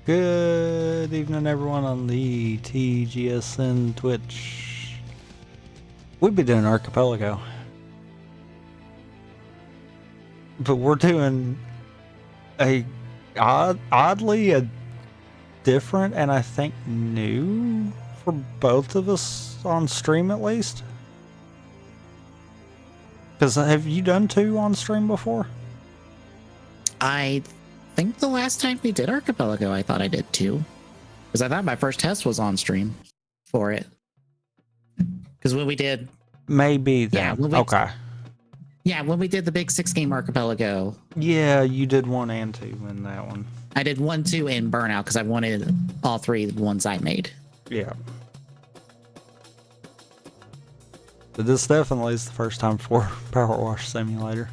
Good evening, everyone on the TGSN Twitch. We'd be doing Archipelago, but we're doing oddly a different and I think new for both of us on stream at least. Because have you done 2 on stream before? I think the last time we did Archipelago, I thought I did 2. Because I thought my first test was on stream for it. Because when we did... Maybe then. Yeah, okay. Yeah, when we did the big 6-game Archipelago. Yeah, you did 1 and 2 in that one. I did 1, 2, and Burnout because I wanted all 3 the ones I made. Yeah. But this definitely is the first time for Powerwash Simulator.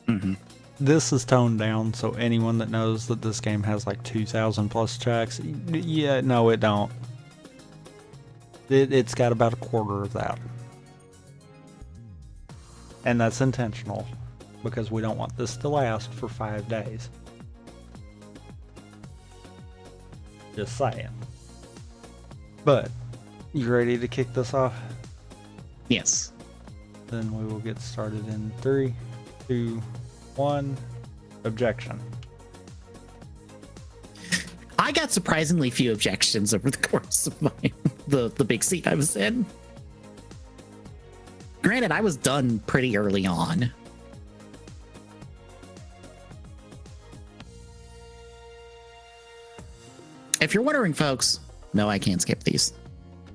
Mm-hmm. This is toned down, so anyone that knows that this game has like 2,000 plus checks, yeah, no, it don't. It's got about a quarter of that. And that's intentional, because we don't want this to last for 5 days. Just saying. But, you ready to kick this off? Yes. Then we will get started in 3, 2, 1. Objection. I got surprisingly few objections over the course of the big seat I was in. Granted, I was done pretty early on. If you're wondering, folks, no, I can't skip these.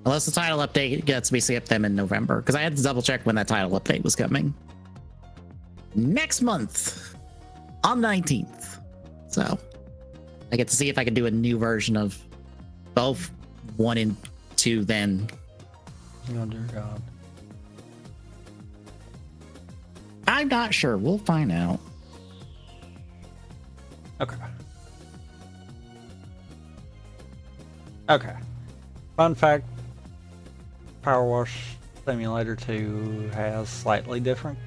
Unless the title update gets me skip them in November, because I had to double check when that title update was coming. Next month, on the 19th. So, I get to see if I can do a new version of both 1 and 2 then. Oh dear God. I'm not sure. We'll find out. Okay. Okay. Fun fact, Powerwash Simulator 2 has slightly different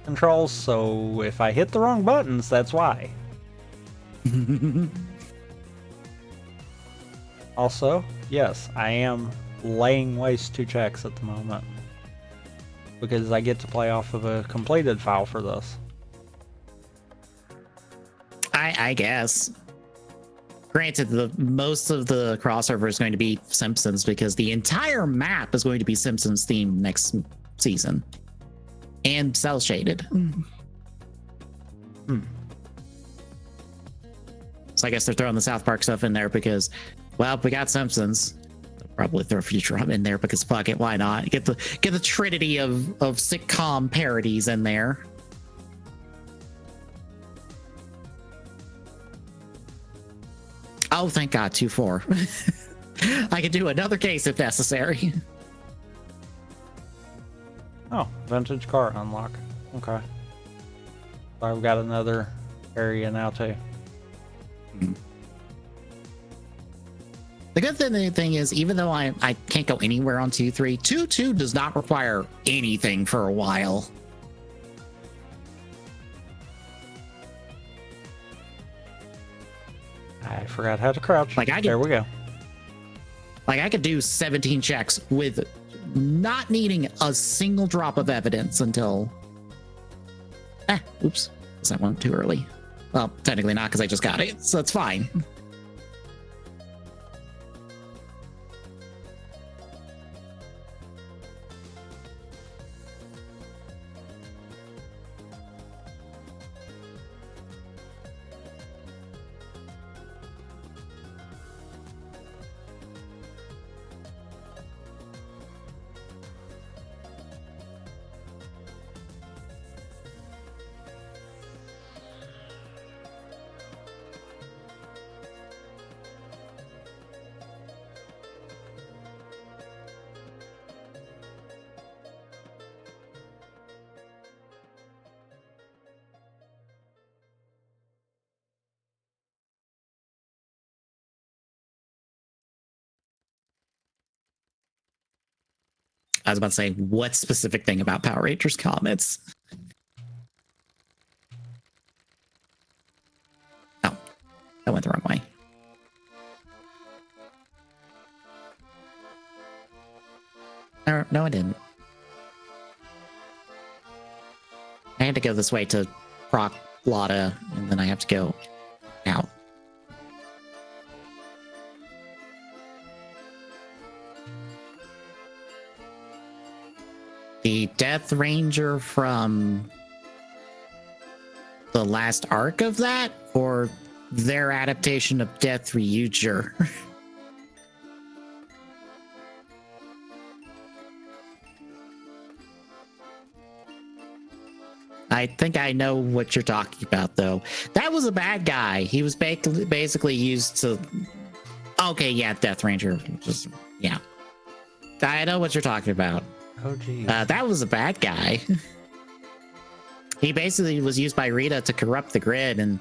controls, so if I hit the wrong buttons, that's why. Also, yes, I am laying waste to checks at the moment, because I get to play off of a completed file for this. I guess. Granted, most of the crossover is going to be Simpsons because the entire map is going to be Simpsons themed next season. And cell shaded. So I guess they're throwing the South Park stuff in there because, well, we got Simpsons. They'll probably throw Futurama in there because fuck it, why not? Get the trinity of sitcom parodies in there. Oh, thank God, 2-4. I could do another case if necessary. Oh, vintage car unlock. Okay. So I've got another area now too. The good thing is, even though I can't go anywhere on 2-3, 2-2 does not require anything for a while. I forgot how to crouch. There we go. Like I could do 17 checks with not needing a single drop of evidence until... oops. That went too early. Well, technically not because I just got it, so it's fine. I was about to say, what specific thing about Power Rangers comments? Oh, that went the wrong way. No, I didn't. I had to go this way to proc Lotta, and then I have to go out. The Death Ranger from the last arc of that, or their adaptation of Death Ryuger? I think I know what you're talking about, though. That was a bad guy. He was basically used to... Okay, yeah, Death Ranger. Just, yeah. I know what you're talking about. Oh, geez. That was a bad guy. He basically was used by Rita to corrupt the grid, and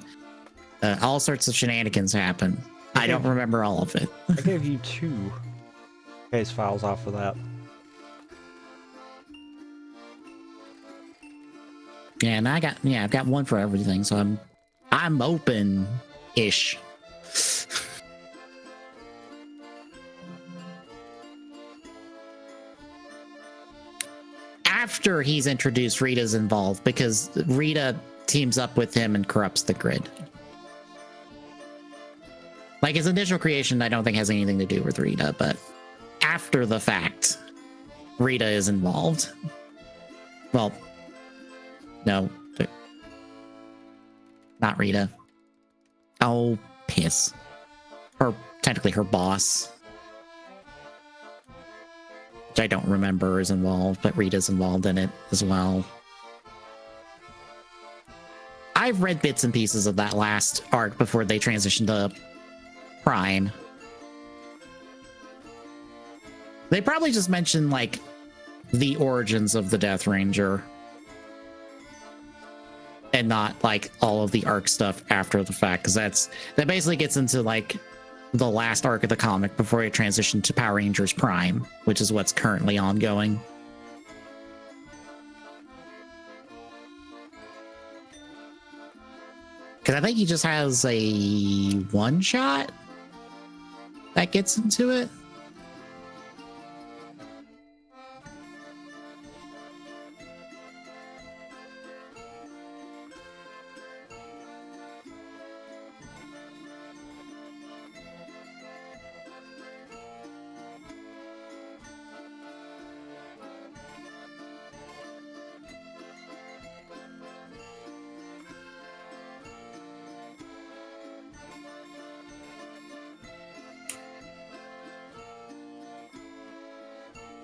all sorts of shenanigans happened. I don't remember all of it. I gave you 2 case files off of that. Yeah, and I've got one for everything, so I'm open-ish. After he's introduced, Rita's involved because Rita teams up with him and corrupts the grid. Like, his initial creation, I don't think has anything to do with Rita, but after the fact, Rita is involved. Well, no, not Rita. Oh, piss. Technically her boss, which I don't remember, is involved, but Rita's involved in it as well. I've read bits and pieces of that last arc before they transitioned to Prime. They probably just mentioned, like, the origins of the Death Ranger, and not, like, all of the arc stuff after the fact, because that basically gets into, like, the last arc of the comic before it transitioned to Power Rangers Prime, which is what's currently ongoing. Because I think he just has a one-shot that gets into it.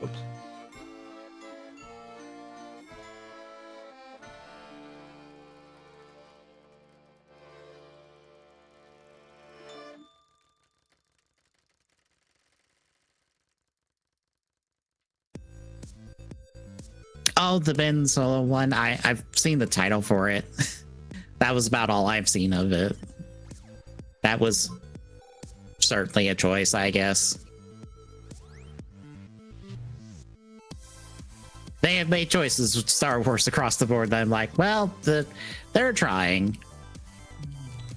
Oops. Oh, the Ben Solo one. I've seen the title for it. That was about all I've seen of it. That was certainly a choice, I guess. They have made choices with Star Wars across the board that I'm like, well, they're trying.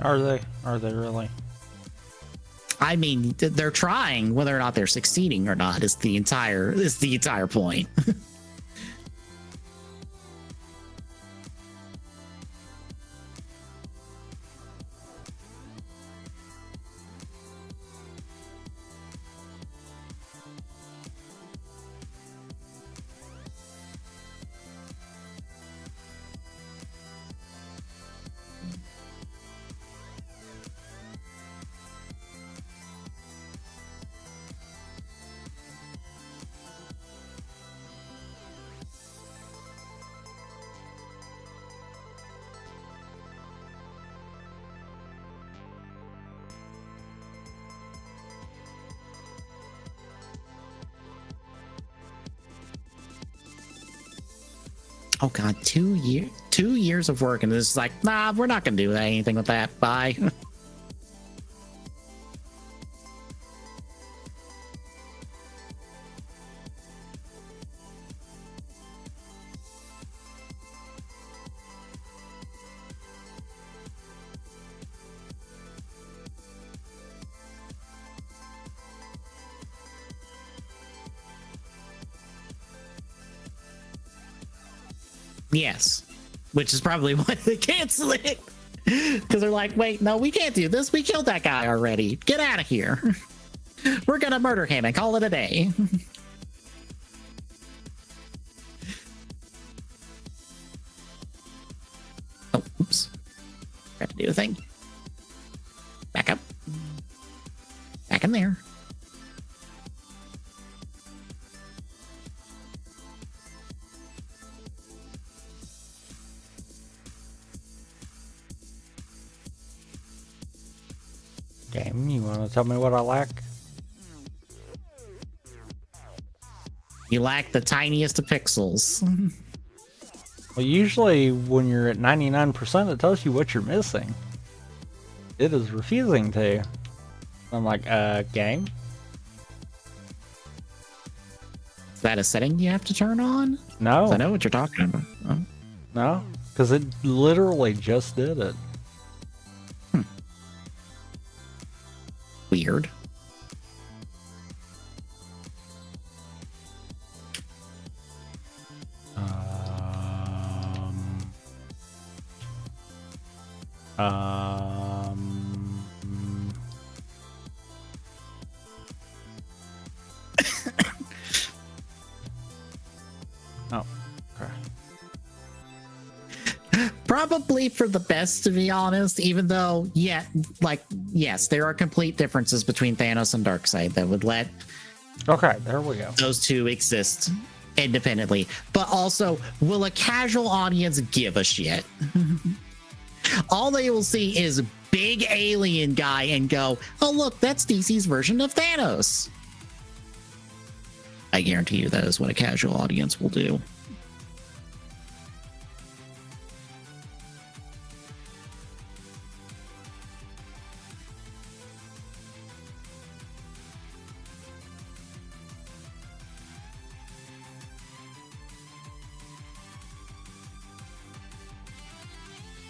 Are they? Are they really? I mean, they're trying. Whether or not they're succeeding or not is the entire point. Oh god, 2 years of work, and it's like, nah, we're not gonna do anything with that. Bye. Yes, which is probably why they cancel it. Because they're like, wait, no, we can't do this. We killed that guy already. Get out of here. We're gonna murder him and call it a day. Oh, oops. Got to do a thing. Back up. Back in there. Game, you want to tell me what I lack? You lack the tiniest of pixels. Well, usually when you're at 99%, it tells you what you're missing. It is refusing to. I'm like, game? Is that a setting you have to turn on? No. I know what you're talking about. Oh. No, because it literally just did it. Weird. Oh, okay. Probably for the best, to be honest, even though, yeah, like, yes, there are complete differences between Thanos and Darkseid that would let Okay, there we go. those two exist independently. But also, will a casual audience give a shit? All they will see is big alien guy and go, oh, look, that's DC's version of Thanos. I guarantee you that is what a casual audience will do.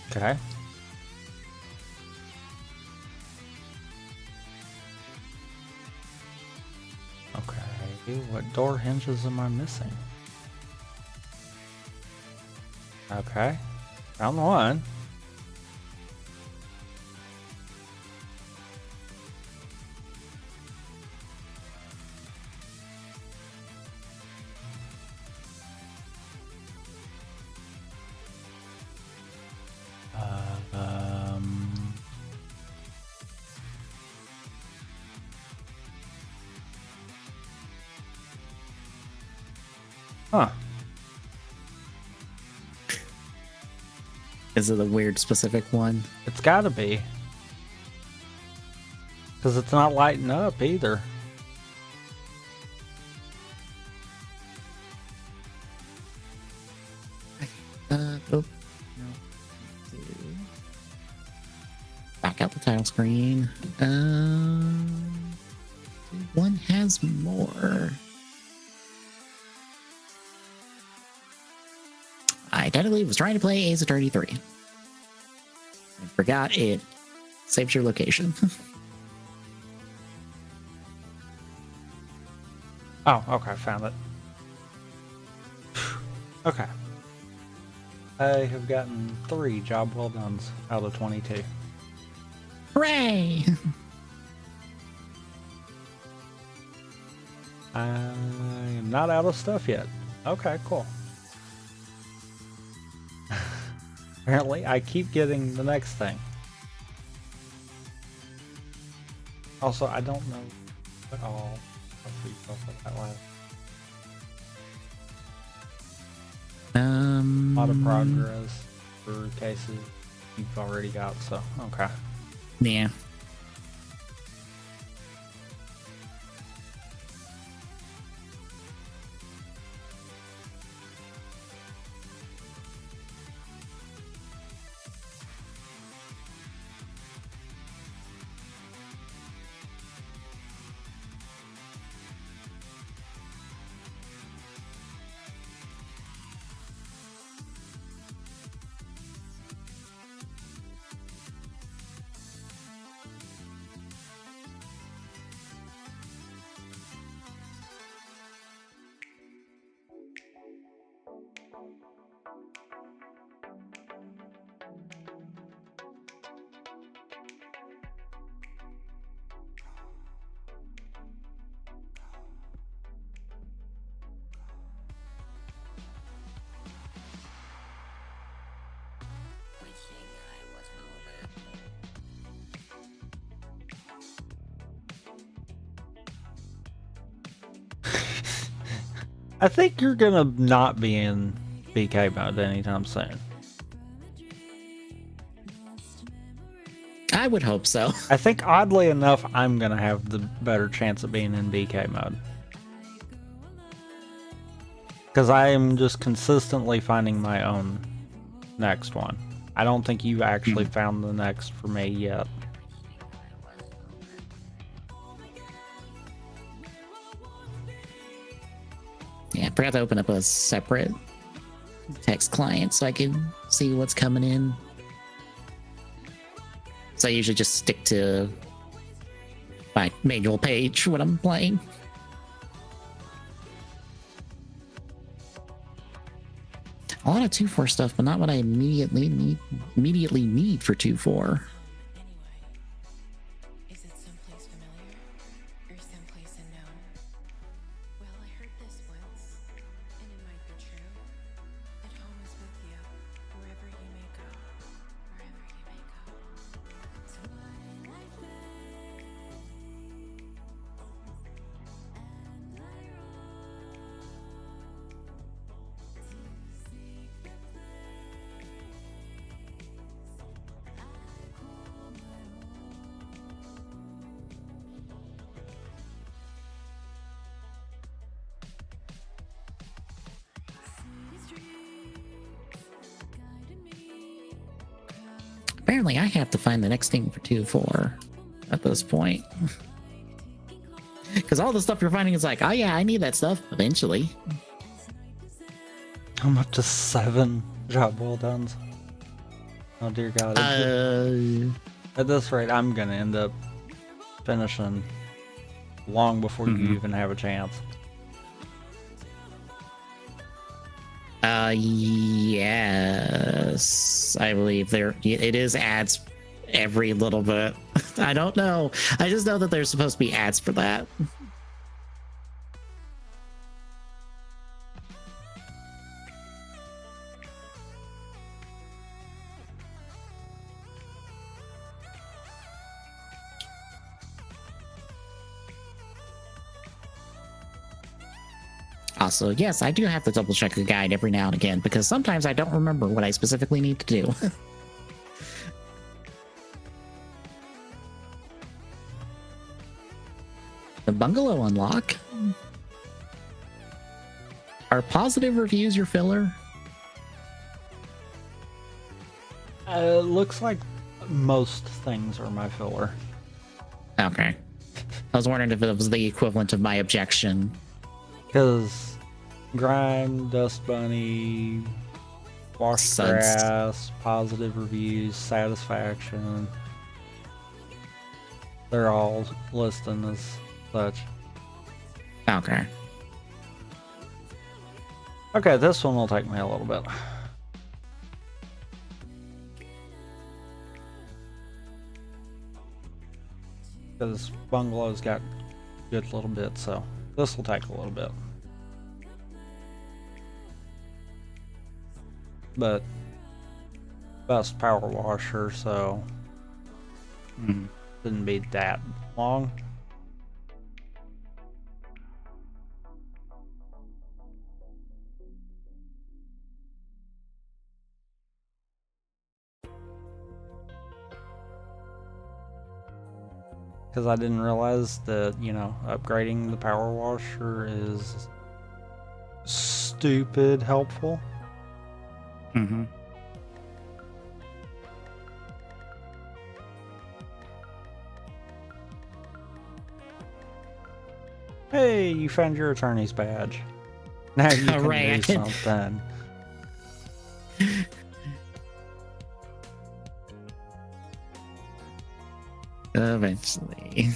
Okay. Okay, what door hinges am I missing? Okay, found one. Huh. Is it a weird specific one? It's gotta be. Because it's not lighting up either. Oh. Back out the title screen. One has more. I technically was trying to play Ace Attorney 3. I forgot it saves your location. Oh, okay, found it. Okay. I have gotten 3 job well dones out of 22. Hooray! I am not out of stuff yet. Okay, cool. Apparently, I keep getting the next thing. Also, I don't know at all. That last. A lot of progress for cases you've already got, so okay. Yeah. I think you're gonna not be in BK mode anytime soon. I would hope so. I think oddly enough, I'm gonna have the better chance of being in BK mode. Because I am just consistently finding my own next one. I don't think you actually found the next for me yet. Yeah, I forgot to open up a separate text client so I can see what's coming in. So I usually just stick to my manual page when I'm playing. A lot of 2-4 stuff, but not what I immediately need for 2-4. Is it someplace familiar or someplace unknown? Well, I heard this once, and it might be true. That home is with you, wherever you may go, wherever you may go. Apparently, I have to find the next thing for 2-4 at this point. Because all the stuff you're finding is like, oh yeah, I need that stuff eventually. I'm up to 7 job well done. Oh dear God. At this rate, I'm gonna end up finishing long before you even have a chance. Yes, I believe it is ads every little bit. I don't know. I just know that there's supposed to be ads for that. Also, yes, I do have to double check the guide every now and again because sometimes I don't remember what I specifically need to do. The bungalow unlock? Are positive reviews your filler? Looks like most things are my filler. Okay. I was wondering if it was the equivalent of my objection. Because Grime, Dust Bunny, Wash Suds. Grass, positive reviews, satisfaction. They're all listed as such. Okay. Okay, this one will take me a little bit. Because Bungalow's got a good little bit, so this will take a little bit. But best power washer, so didn't be that long. Because I didn't realize that, you know, upgrading the power washer is stupid helpful. Mm-hmm. Hey, you found your attorney's badge. Now you can Hooray, do something. Eventually.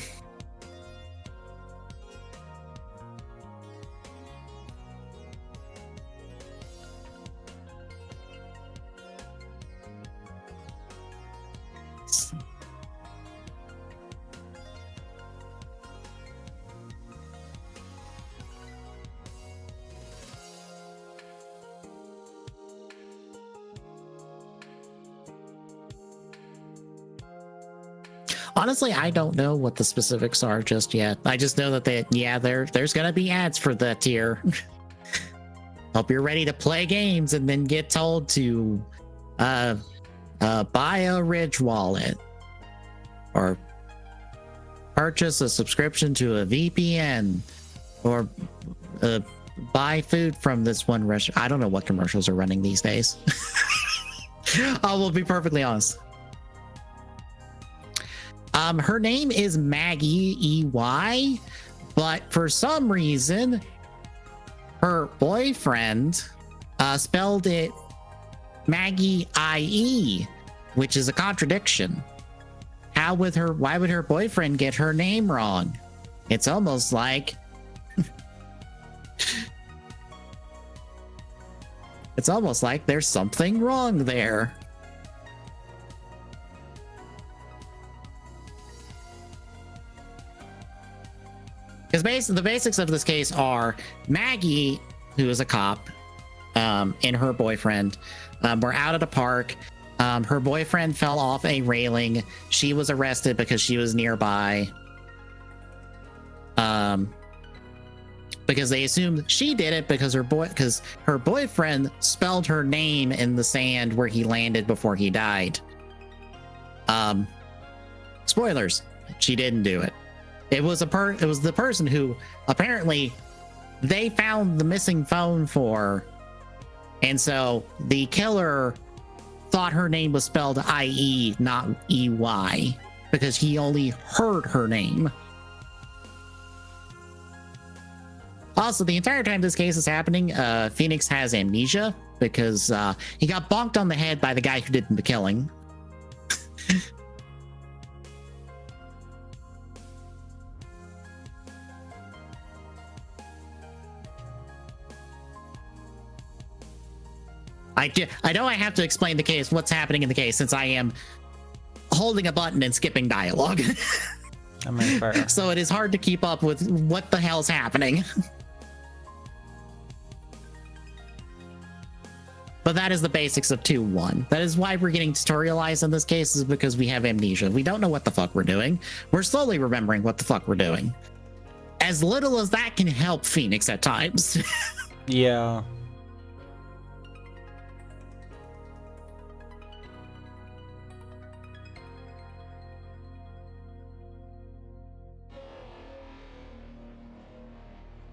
Honestly, I don't know what the specifics are just yet. I just know that there's gonna be ads for that tier. Hope you're ready to play games and then get told to buy a Ridge wallet or purchase a subscription to a VPN or buy food from this one restaurant. I don't know what commercials are running these days. I will be perfectly honest. Her name is Maggie EY, but for some reason, her boyfriend spelled it Maggie IE, which is a contradiction. Why would her boyfriend get her name wrong? It's almost like there's something wrong there. Because the basics of this case are Maggie, who is a cop, and her boyfriend were out at a park. Her boyfriend fell off a railing. She was arrested because she was nearby. Because they assumed she did it because her boyfriend spelled her name in the sand where he landed before he died. Spoilers, she didn't do it. It was the person who apparently they found the missing phone for, and so the killer thought her name was spelled IE, not EY, because he only heard her name. Also, the entire time this case is happening, Phoenix has amnesia because he got bonked on the head by the guy who did the killing. I know I have to explain the case, what's happening in the case, since I am holding a button and skipping dialogue. I mean, fair. So it is hard to keep up with what the hell's happening. But that is the basics of 2-1. That is why we're getting tutorialized in this case, is because we have amnesia. We don't know what the fuck we're doing. We're slowly remembering what the fuck we're doing. As little as that can help Phoenix at times. Yeah.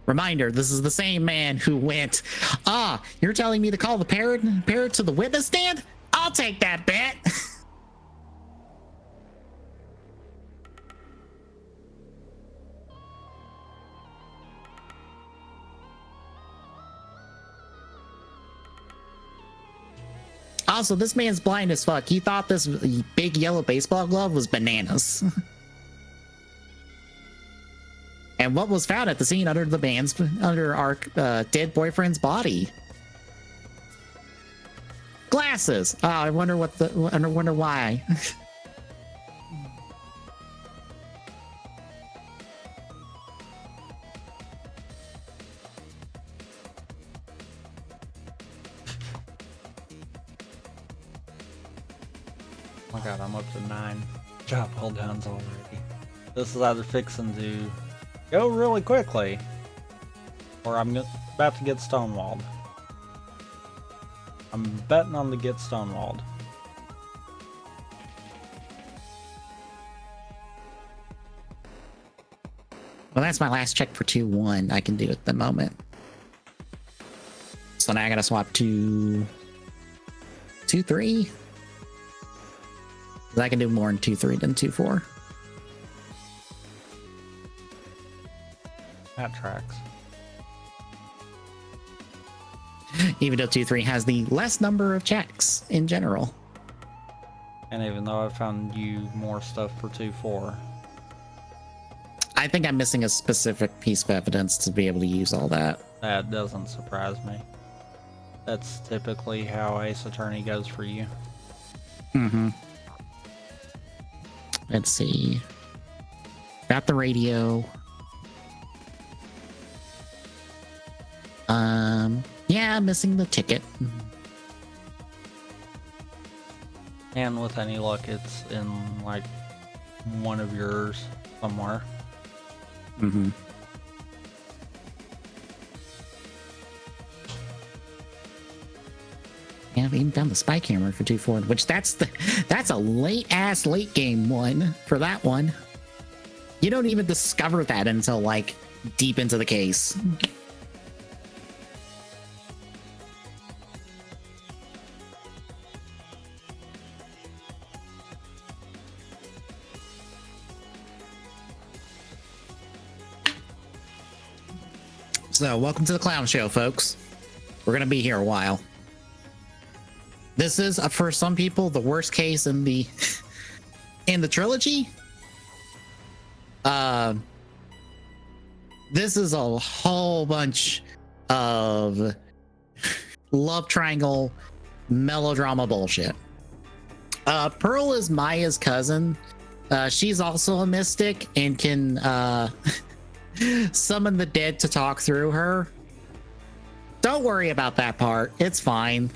Reminder, this is the same man who went, you're telling me to call the parrot to the witness stand? I'll take that bet. Also, this man's blind as fuck. He thought this big yellow baseball glove was bananas. And what was found at the scene under our dead boyfriend's body? Glasses. Oh, I wonder wonder why. Oh my god, I'm up to 9 job well dones already. This is either fixing to go really quickly, or I'm about to get stonewalled. I'm betting on to get stonewalled. Well, that's my last check for 2-1. I can do at the moment. So now I gotta swap to 2-3. I can do more in 2-3 than 2-4. That tracks. Even though 2-3 has the less number of checks in general. And even though I found you more stuff for 2-4. I think I'm missing a specific piece of evidence to be able to use all that. That doesn't surprise me. That's typically how Ace Attorney goes for you. Mm-hmm. Let's see. Got the radio. Yeah, I'm missing the ticket. And with any luck, it's in like one of yours somewhere. Mm-hmm. we even found the spy camera for 2-4, which that's a late game one for that one. You don't even discover that until like deep into the case. So, welcome to the clown show, folks. We're gonna be here a while. This is, for some people, the worst case in the trilogy. This is a whole bunch of love triangle melodrama bullshit. Pearl is Maya's cousin. She's also a mystic and can summon the dead to talk through her. Don't worry about that part. It's fine.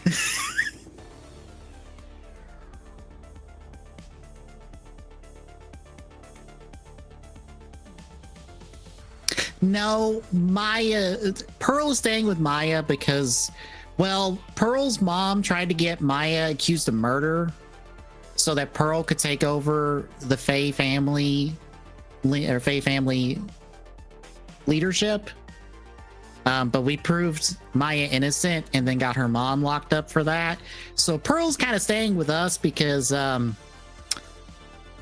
No, Pearl is staying with Maya because, well, Pearl's mom tried to get Maya accused of murder so that Pearl could take over the Faye family leadership, but we proved Maya innocent and then got her mom locked up for that. So Pearl's kind of staying with us because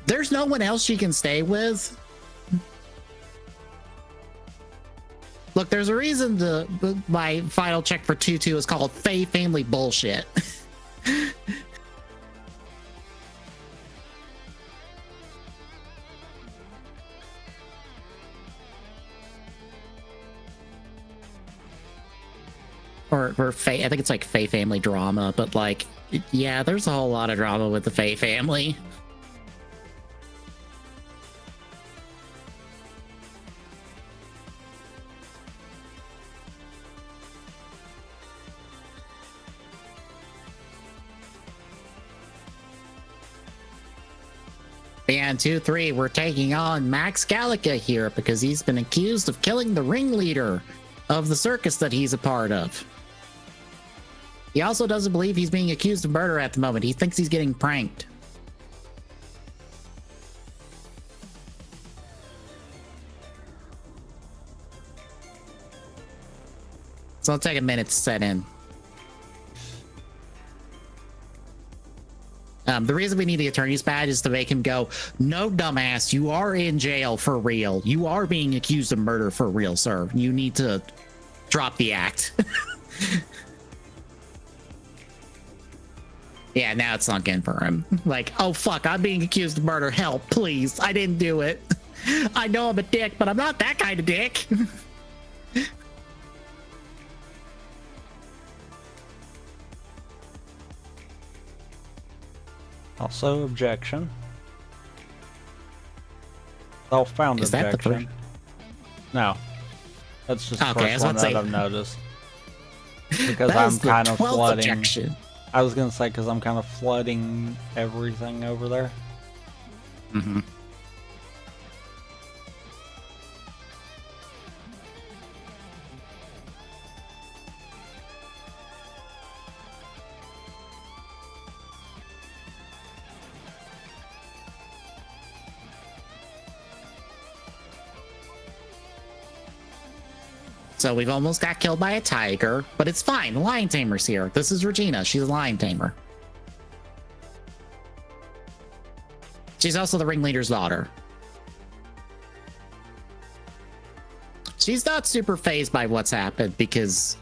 there's no one else she can stay with. Look, there's a reason my final check for 2-2 is called Faye Family Bullshit. or Faye, I think it's like Faye family drama, but like, yeah, there's a whole lot of drama with the Faye family. And 2-3, we're taking on Max Gallica here because he's been accused of killing the ringleader of the circus that he's a part of. He also doesn't believe he's being accused of murder at the moment. He thinks he's getting pranked. So it'll take a minute to set in. The reason we need the attorney's badge is to make him go, no, dumbass, you are in jail for real. You are being accused of murder for real, sir. You need to drop the act. Yeah, now it's sunk in for him. Like, oh, fuck, I'm being accused of murder. Help, please. I didn't do it. I know I'm a dick, but I'm not that kind of dick. Also, objection. Self-found Is that the objection. No. That's just the Okay, first one that I've noticed. Because That I'm is the kind of 12th flooding. objection. I was going to say because I'm kind of flooding everything over there. Mm-hmm. So we've almost got killed by a tiger, but it's fine. The lion tamer's here. This is Regina. She's a lion tamer. She's also the ringleader's daughter. She's not super fazed by what's happened because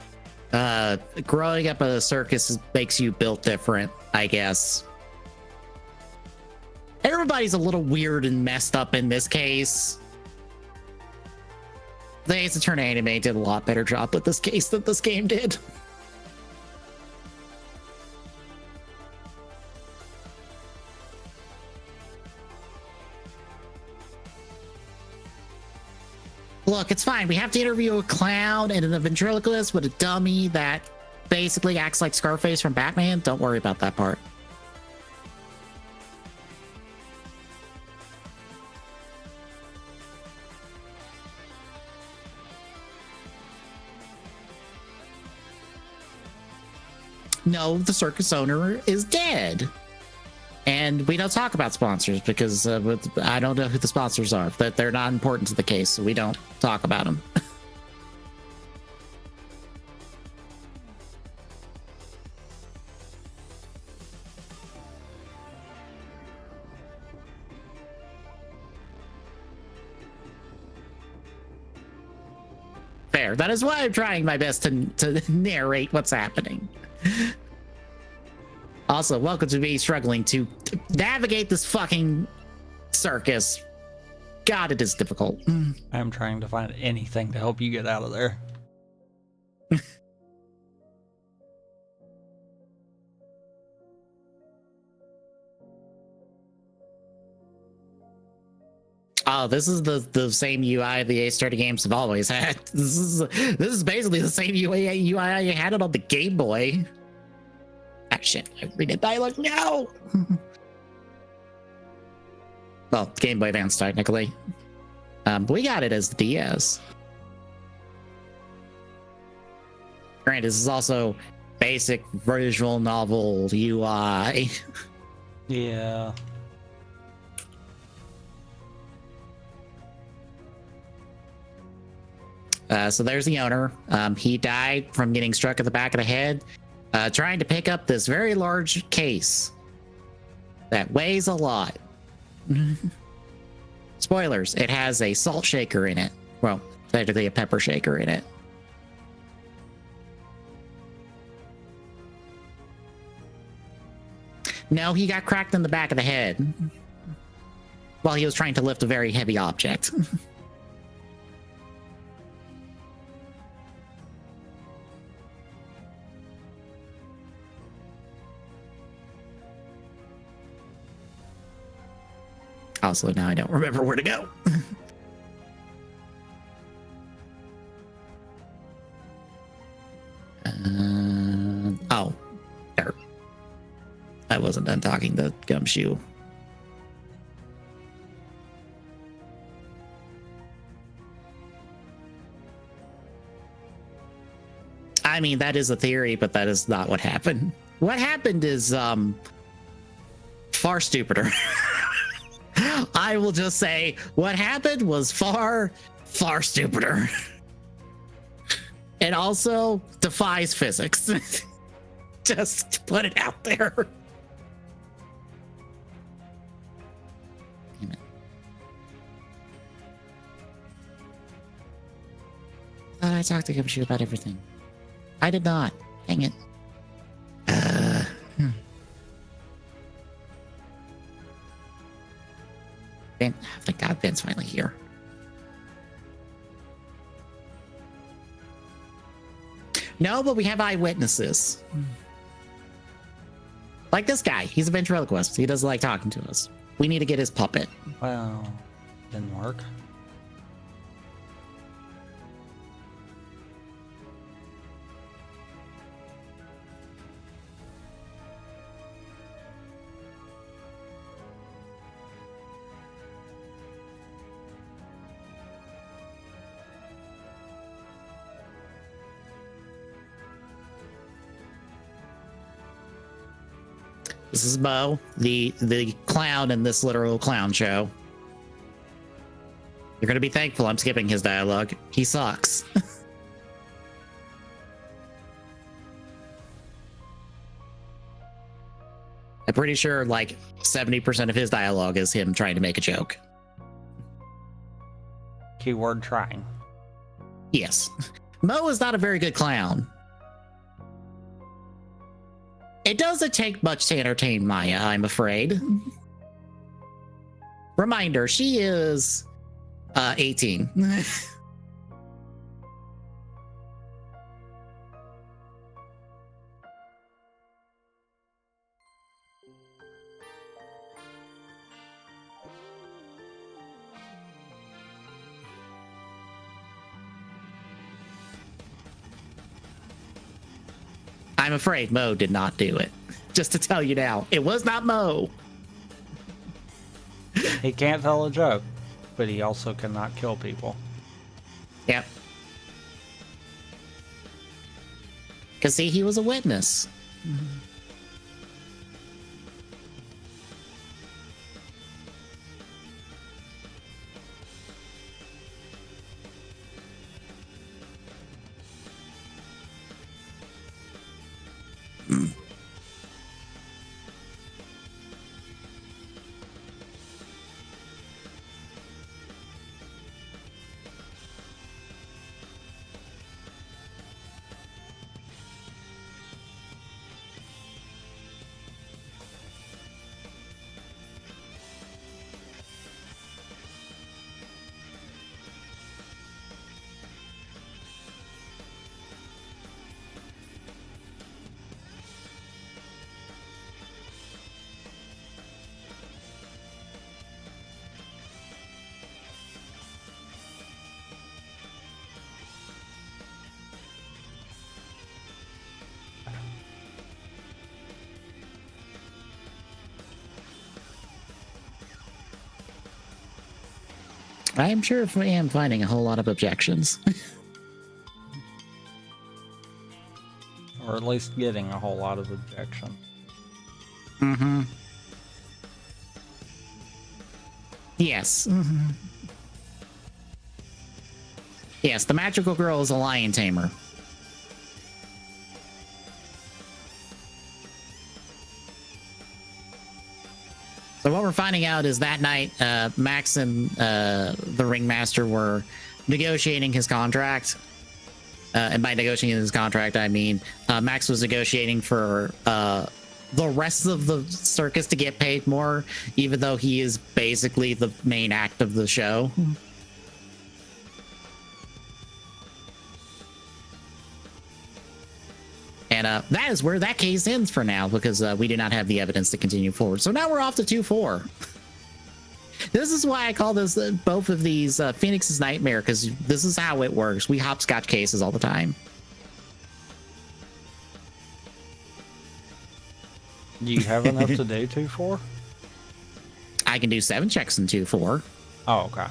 growing up at a circus makes you built different, I guess. Everybody's a little weird and messed up in this case. The Ace Attorney anime did a lot better job with this case than this game did. Look, it's fine. We have to interview a clown and a ventriloquist with a dummy that basically acts like Scarface from Batman. Don't worry about that part. no, the circus owner is dead. And we don't talk about sponsors because I don't know who the sponsors are. That they're not important to the case, so we don't talk about them. Fair. That is why I'm trying my best to narrate what's happening. Also, welcome to me struggling to navigate this fucking circus. God, it is difficult. I'm trying to find anything to help you get out of there. Oh, this is the same UI the A30 games have always had. This is basically the same UI I had it on the Game Boy. Ah, shit! I read it dialogue. No. Well, Game Boy Advance technically. But we got it as the DS. Granted, this is also basic visual novel UI. Yeah. So there's the owner. He died from getting struck at the back of the head, trying to pick up this very large case that weighs a lot. Spoilers, it has a salt shaker in it. Well, technically a pepper shaker in it. No, he got cracked in the back of the head while he was trying to lift a very heavy object. Also, now I don't remember where to go. Oh, there. I wasn't done talking to Gumshoe. I mean, that is a theory, but that is not what happened. What happened is far stupider. I will just say what happened was far, far stupider. And also defies physics. Just to put it out there. Damn it. Thought I talked to Gumshoe about everything. I did not. Dang it. Ben, thank God Ben's finally here. No, but we have eyewitnesses. Like this guy. He's a ventriloquist. He doesn't like talking to us. We need to get his puppet. Well, didn't work. This is Bo, the clown in this literal clown show. You're gonna be thankful I'm skipping his dialogue. He sucks. I'm pretty sure like 70% of his dialogue is him trying to make a joke. Keyword trying. Yes. Mo is not a very good clown. It doesn't take much to entertain Maya, I'm afraid. Reminder, she is 18. I'm afraid Mo did not do it. Just to tell you now, it was not Mo. He can't tell a joke, but he also cannot kill people. Yep. Because see, he was a witness. I'm sure I am finding a whole lot of objections. Or at least getting a whole lot of objection. Mm-hmm. Yes. Mm-hmm. Yes, the magical girl is a lion tamer. So what we're finding out is that night, Max and the ringmaster were negotiating his contract. And by negotiating his contract, I mean Max was negotiating for the rest of the circus to get paid more, even though he is basically the main act of the show. And that is where that case ends for now, because we do not have the evidence to continue forward. So now we're off to 2-4. This is why I call this both of these Phoenix's Nightmare, because this is how it works. We hopscotch cases all the time. Do you have enough to do 2-4? I can do 7 checks in 2-4. Oh, okay.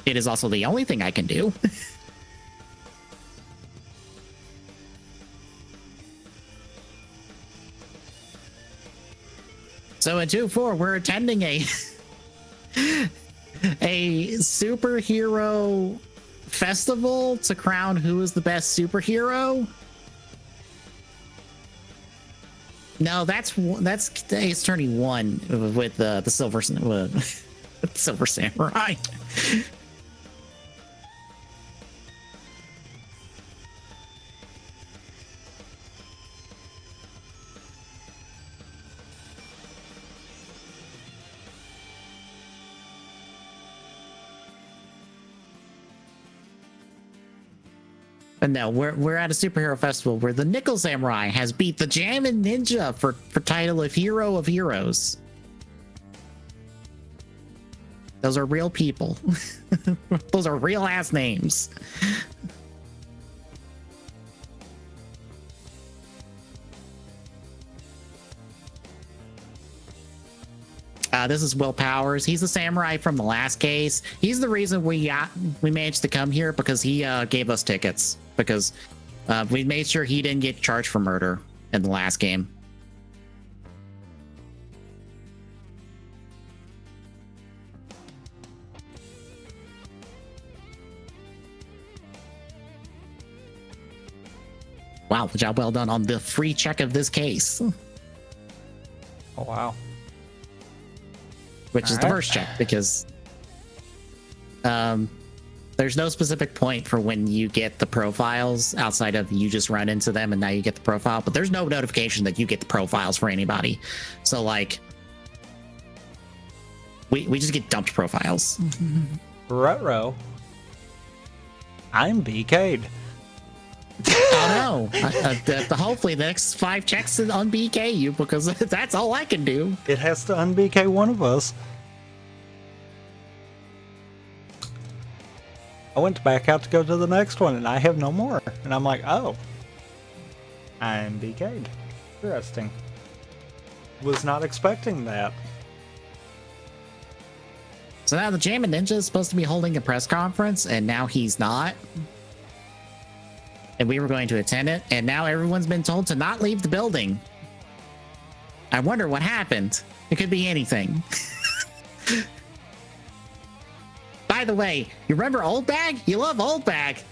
It is also the only thing I can do. So in 2-4, we're attending a superhero festival to crown who is the best superhero. No, that's Ace Attorney 1 with the Silver Silver Samurai. But no, we're at a superhero festival where the Nickel Samurai has beat the Jammin' Ninja for title of Hero of Heroes. Those are real people. Those are real ass names. This is Will Powers. He's the samurai from the last case. He's the reason we managed to come here, because he gave us tickets, because we made sure he didn't get charged for murder in the last game. Wow, job well done on the free check of this case. Oh, wow. Which is the first check, because there's no specific point for when you get the profiles outside of you just run into them and now you get the profile, but there's no notification that you get the profiles for anybody. So like we just get dumped profiles. Ruh-roh. I'm BK'd. Oh no. Hopefully the next 5 checks to un-BK you, because that's all I can do. It has to un-BK one of us. I went back out to go to the next one and I have no more. And I'm like, oh, I'm BK'd. Interesting. Was not expecting that. So now the Jammin' Ninja is supposed to be holding a press conference, and now he's not. and we were going to attend it, and now everyone's been told to not leave the building. I wonder what happened. It could be anything. By the way, you remember Old Bag? You love Old Bag.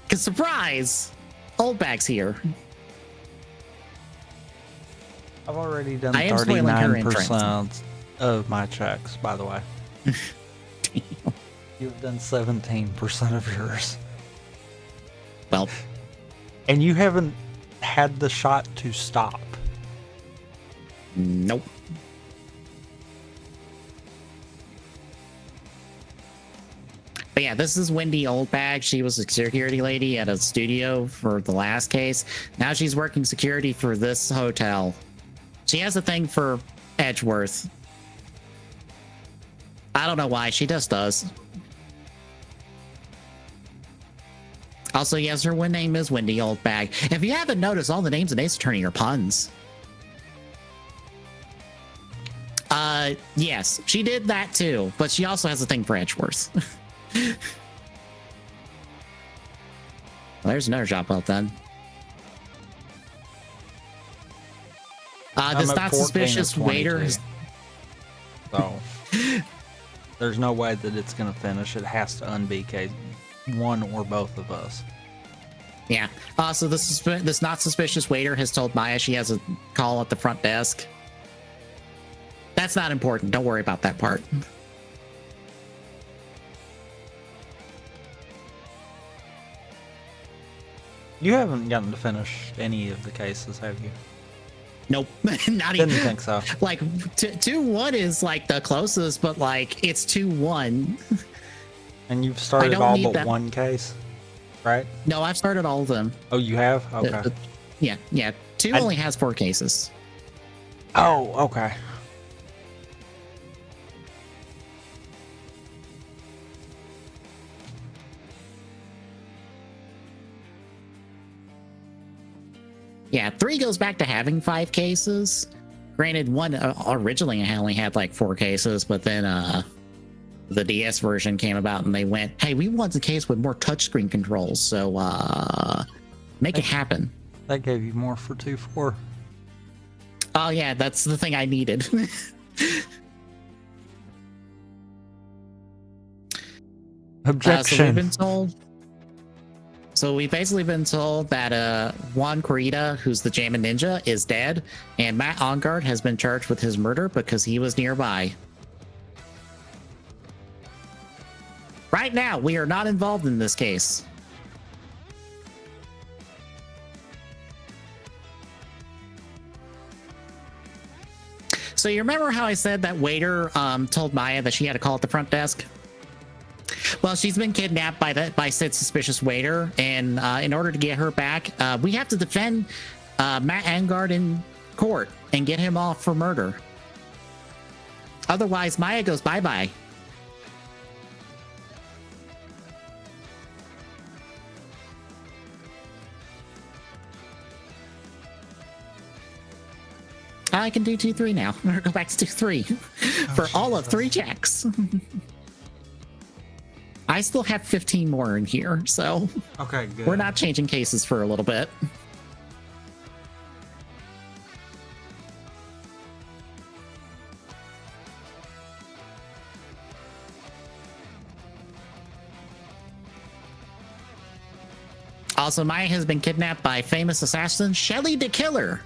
Cause surprise, Old Bag's here. I've already done I am spoiling her 39% of my checks, by the way. Damn. You've done 17% of yours. Well, And you haven't had the shot to stop. nope. But yeah, this is Wendy Oldbag. She was a security lady at a studio for the last case. Now she's working security for this hotel. She has a thing for Edgeworth. I don't know why. She just does. Also, yes, her name is Wendy Oldbag. If you haven't noticed, all the names in Ace Attorney are puns. Yes, she did that too, but she also has a thing for Edgeworth. Well, there's another job well done. This I'm at not 14 suspicious of waiter 22. has. So there's no way that it's going to finish. It has to unBK one or both of us. Yeah. So this not suspicious waiter has told Maya she has a call at the front desk. That's not important. Don't worry about that part. You haven't gotten to finish any of the cases, have you? Nope. Not even. Didn't think so. Like 2-1 is like the closest, but like it's 2-1. And you've started don't all need but that. one case, right? No, I've started all of them. Oh, you have? Okay. Yeah. 2 only has 4 cases. Oh, okay. Yeah, 3 goes back to having 5 cases. Granted, 1 originally I only had like 4 cases, but then the DS version came about and they went, hey, we want a case with more touchscreen controls, so make it happen. That gave you more for 2-4. Oh yeah, that's the thing I needed. Objection. So we've basically been told that Juan Corrida, who's the Jammin' Ninja, is dead, and Matt Ongard has been charged with his murder because he was nearby. Right now, we are not involved in this case. So you remember how I said that waiter told Maya that she had to call at the front desk? Well, she's been kidnapped by said suspicious waiter, and in order to get her back, we have to defend Matt Angard in court and get him off for murder. Otherwise, Maya goes bye-bye. I can do 2-3 now. Or go back to 2-3 for all of 3 checks. I still have 15 more in here, so Okay, good. we're not changing cases for a little bit. Also, Maya has been kidnapped by famous assassin Shelly the Killer.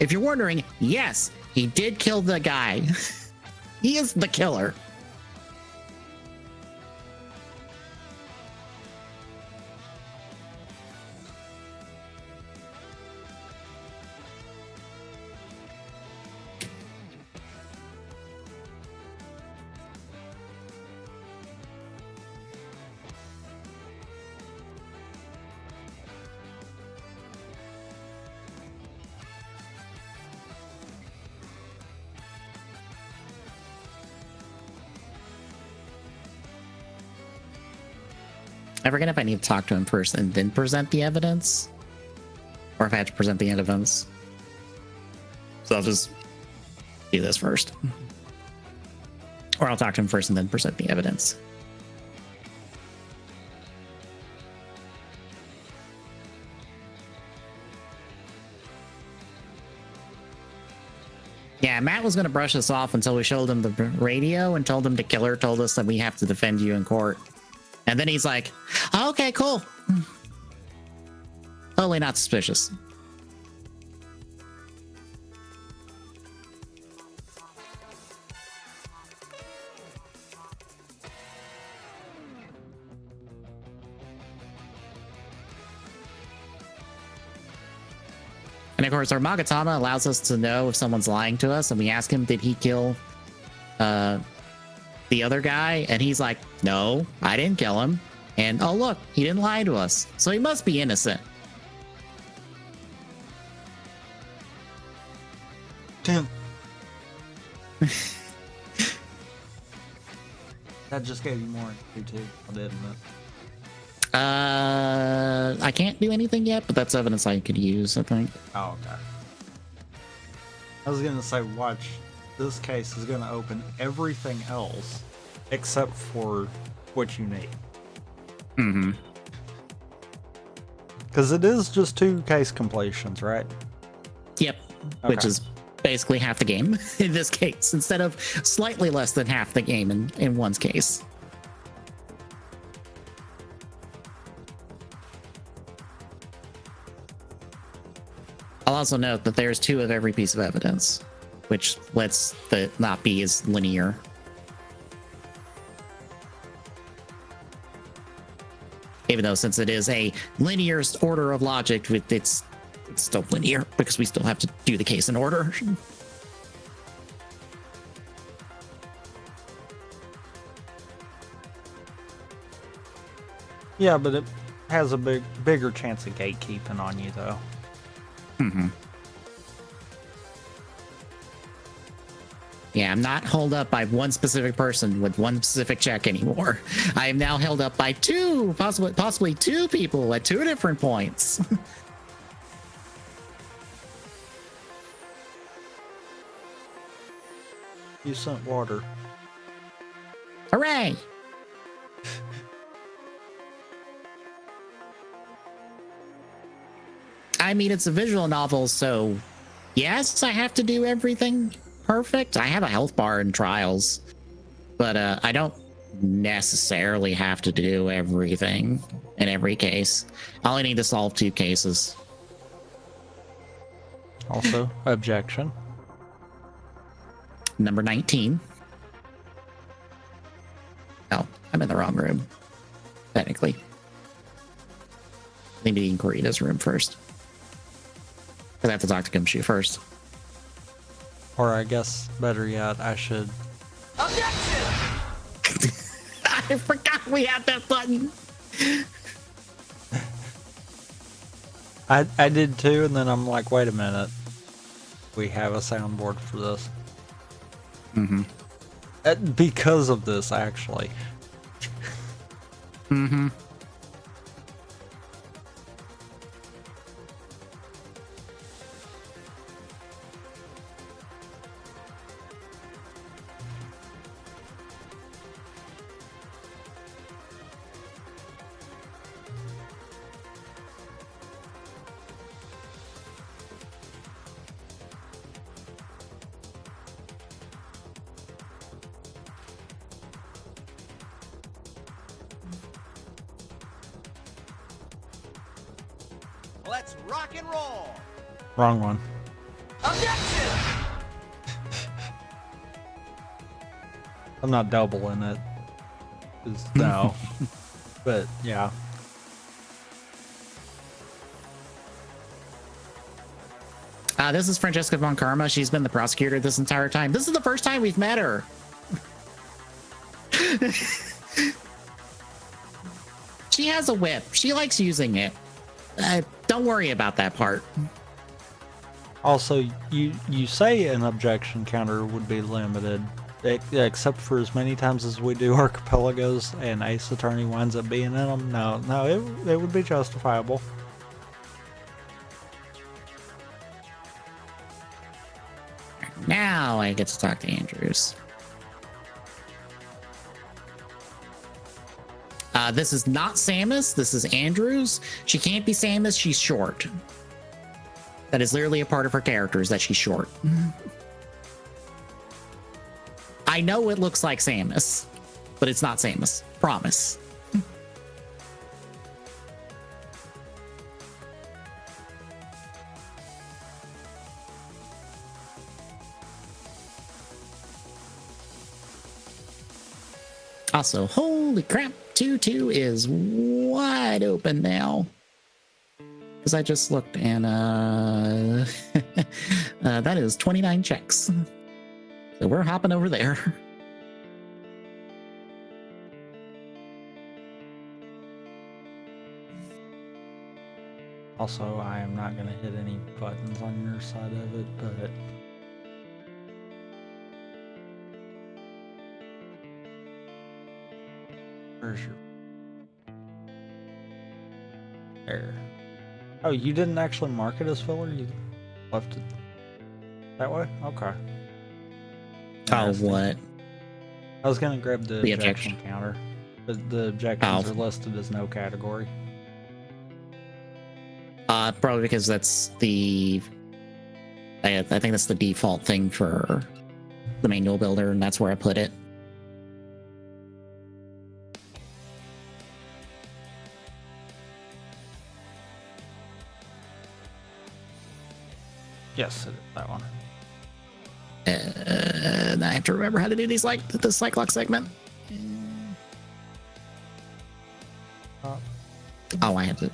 If you're wondering, yes, he did kill the guy. He is the killer. I forget if I need to talk to him first and then present the evidence, or if I have to present the evidence. So I'll just do this first. Or I'll talk to him first and then present the evidence. Yeah, Matt was going to brush us off until we showed him the radio and told him the killer told us that we have to defend you in court. And then he's like, oh, okay, cool. Totally not suspicious. And of course, our Magatama allows us to know if someone's lying to us, and we ask him, did he kill the other guy? And he's like, no, I didn't kill him. And oh, look, he didn't lie to us. So he must be innocent. Damn. That just gave you more too, didn't it? I can't do anything yet, but that's evidence I could use, I think. Oh, okay. I was gonna say, watch. This case is gonna open everything else except for what you need. Mm-hmm. Because it is just 2 case completions, right? Yep. Okay. Which is basically half the game in this case, instead of slightly less than half the game in one's case. I'll also note that there's 2 of every piece of evidence, which lets the not be as linear. Even though, since it is a linear order of logic, it's still linear because we still have to do the case in order. Yeah, but it has a bigger chance of gatekeeping on you, though. Mm-hmm. Yeah, I'm not held up by one specific person with one specific check anymore. I am now held up by 2, possibly 2 people at 2 different points. You sent water. Hooray! I mean, it's a visual novel, so yes, I have to do everything perfect. I have a health bar in Trials, but I don't necessarily have to do everything in every case. I only need to solve 2 cases. Also, objection. Number 19. Oh, I'm in the wrong room, technically. I need to be in Corita's room first. Because I have to talk to Gumshoe first. Or I guess, better yet, I should... Objection! I forgot we had that button. I did too, and then I'm like, wait a minute. We have a soundboard for this. Mm-hmm. Because of this, actually. Mm-hmm. Let's rock and roll! Wrong one. Objection! I'm not doubling it. 'Cause no. But, yeah. This is Francesca von Karma. She's been the prosecutor this entire time. This is the first time we've met her. She has a whip. She likes using it. Don't worry about that part. Also, you say an objection counter would be limited, except for as many times as we do archipelagos and Ace Attorney winds up being in them. No, it would be justifiable. Now I get to talk to Andrews. This is not Samus. This is Andrews. She can't be Samus. She's short. That is literally a part of her character, is that she's short. I know it looks like Samus, but it's not Samus. Promise. Also, holy crap, 2-2 is wide open now. Because I just looked and that is 29 checks. So we're hopping over there. Also, I am not going to hit any buttons on your side of it, but... Where's your... There. Oh, you didn't actually mark it as filler? You left it that way? Okay. Oh, what? I was going to grab the The objection objection. counter. But the objections Oh. are listed as no category. Probably because that's the... I think that's the default thing for the manual builder, and that's where I put it. Yes, that one. And I have to remember how to do these, like the Cyclox segment. Oh, I have to.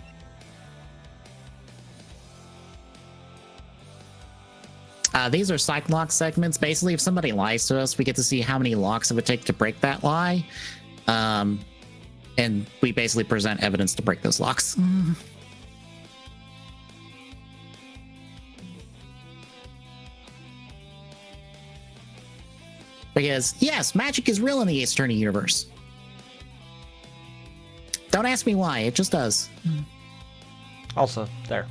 These are Cyclox segments. Basically, if somebody lies to us, we get to see how many locks it would take to break that lie. And we basically present evidence to break those locks. Because, yes, magic is real in the Ace Attorney universe. Don't ask me why, it just does. Also, there.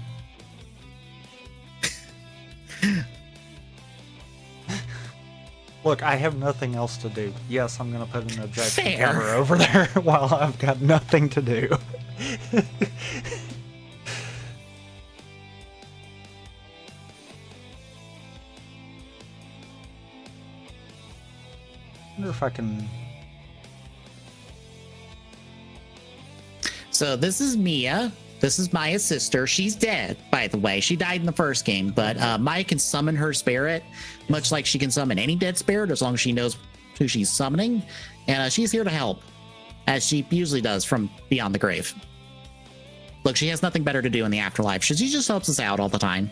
Look, I have nothing else to do. Yes, I'm going to put an objection Fair. counter over there while I've got nothing to do. I wonder if I can... So this is Mia. This is Maya's sister. She's dead, by the way. She died in the first game, but Maya can summon her spirit, much like she can summon any dead spirit, as long as she knows who she's summoning. And she's here to help, as she usually does from beyond the grave. Look, she has nothing better to do in the afterlife. She just helps us out all the time.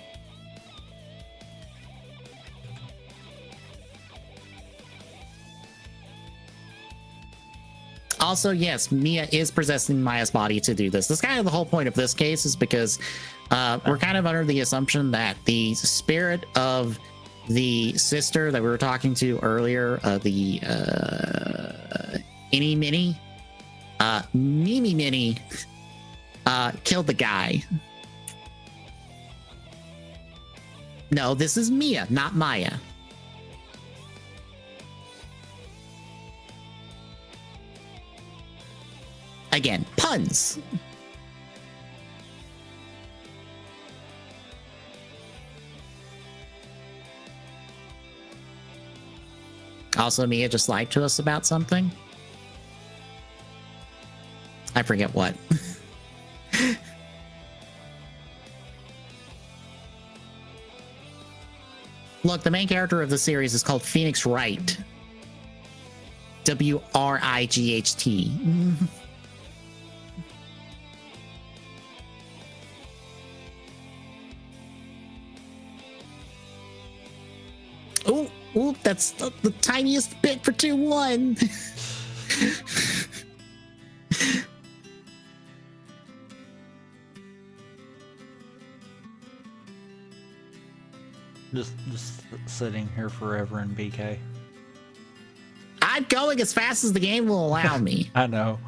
Also, yes, Mia is possessing Maya's body to do this. That's kind of the whole point of this case, is because we're kind of under the assumption that the spirit of the sister that we were talking to earlier, the Mini Mini, killed the guy. No, this is Mia, not Maya. Again, puns. Also, Mia just lied to us about something. I forget what. Look, the main character of the series is called Phoenix Wright. Wright. Ooh, that's the tiniest bit for 2-1. Just sitting here forever in BK. I'm going as fast as the game will allow me. I know.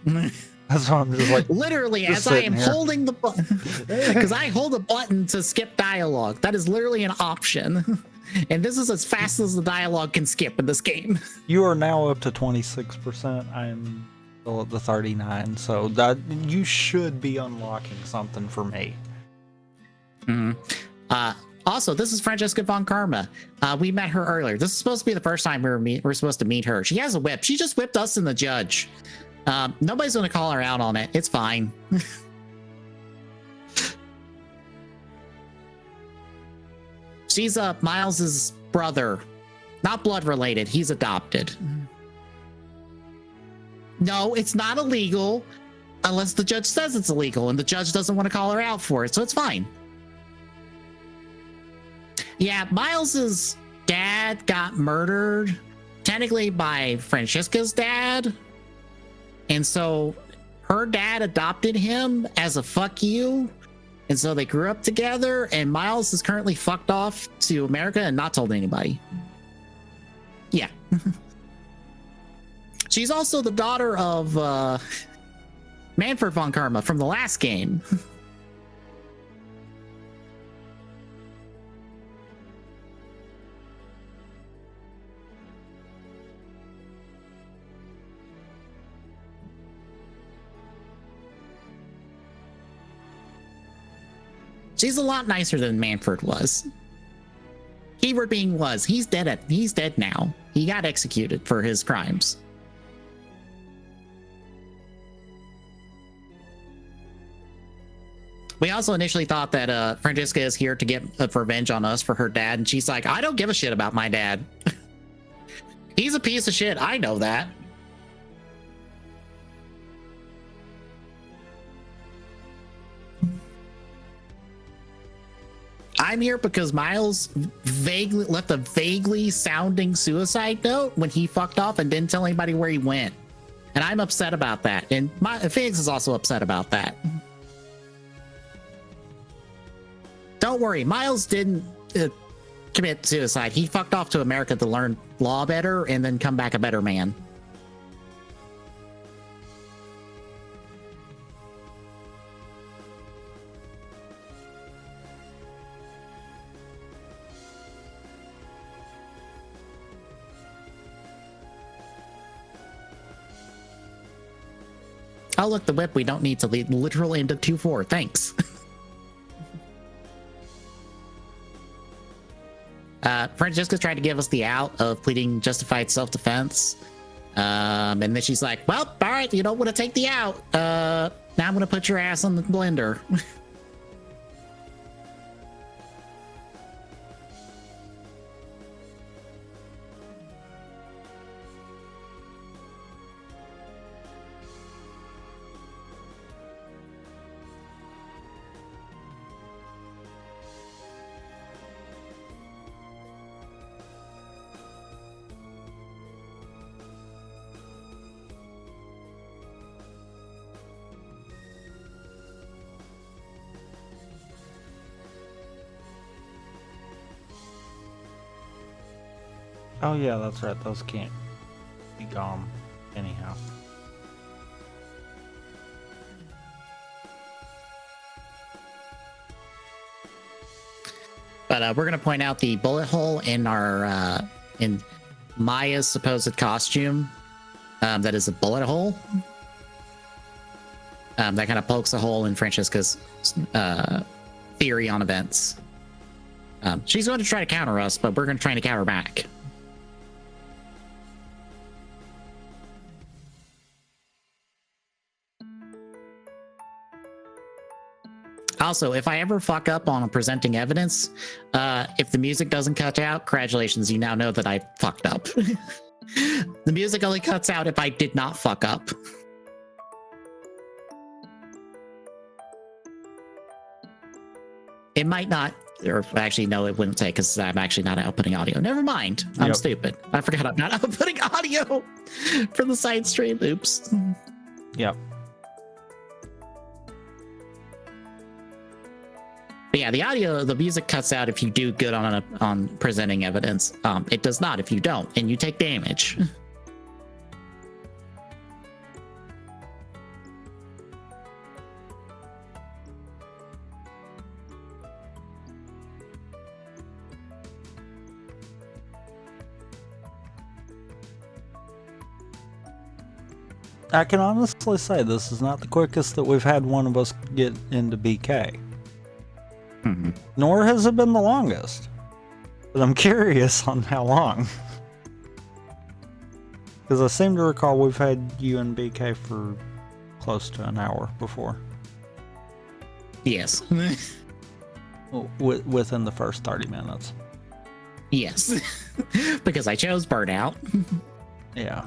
That's why I'm just like... Literally, just as I am sitting here. holding the button. Because I hold a button to skip dialogue. That is literally an option. And this is as fast as the dialogue can skip in this game. You are now up to 26%. I'm still at the 39, so that you should be unlocking something for me. Also, this is Francesca von Karma. We met her earlier. This is supposed to be the first time we're supposed to meet her. She has a whip. She just whipped us and the judge. Nobody's going to call her out on it. It's fine. She's Miles's brother. Not blood related. He's adopted. No, it's not illegal unless the judge says it's illegal and the judge doesn't want to call her out for it. So it's fine. Yeah, Miles's dad got murdered technically by Francesca's dad. And so her dad adopted him as a fuck you. And so they grew up together, and Miles is currently fucked off to America and not told anybody. Yeah. She's also the daughter of Manfred von Karma from the last game. She's a lot nicer than Manfred was. Keyword being was. He's dead now. He got executed for his crimes. We also initially thought that Francesca is here to get revenge on us for her dad, and she's like, I don't give a shit about my dad. He's a piece of shit. I know that. I'm here because Miles vaguely left a vaguely sounding suicide note when he fucked off and didn't tell anybody where he went. And I'm upset about that. And Phoenix is also upset about that. Don't worry, Miles didn't commit suicide. He fucked off to America to learn law better and then come back a better man. Oh, look, the whip. We don't need to lead literal into 2-4. Thanks. Francesca's tried to give us the out of pleading justified self-defense. And then she's like, well, all right, you don't want to take the out. Now I'm going to put your ass on the blender. Oh yeah, that's right. Those can't be gone anyhow. But we're going to point out the bullet hole in our in Maya's supposed costume. That is a bullet hole. That kind of pokes a hole in Francesca's theory on events. She's going to try to counter us, but we're going to try to counter back. Also, if I ever fuck up on presenting evidence, if the music doesn't cut out, congratulations, you now know that I fucked up. The music only cuts out if I did not fuck up. It might not, or actually, no, it wouldn't say because I'm actually not outputting audio. Never mind. I'm stupid. I forgot I'm not outputting audio for the side stream. Oops. Yep. But yeah, the audio, the music cuts out if you do good on presenting evidence. It does not if you don't, and you take damage. I can honestly say this is not the quickest that we've had one of us get into BK. Mm-hmm. Nor has it been the longest. But I'm curious on how long. Because I seem to recall we've had you and BK for close to an hour before. Yes. Within the first 30 minutes. Yes. Because I chose Burnout. Yeah.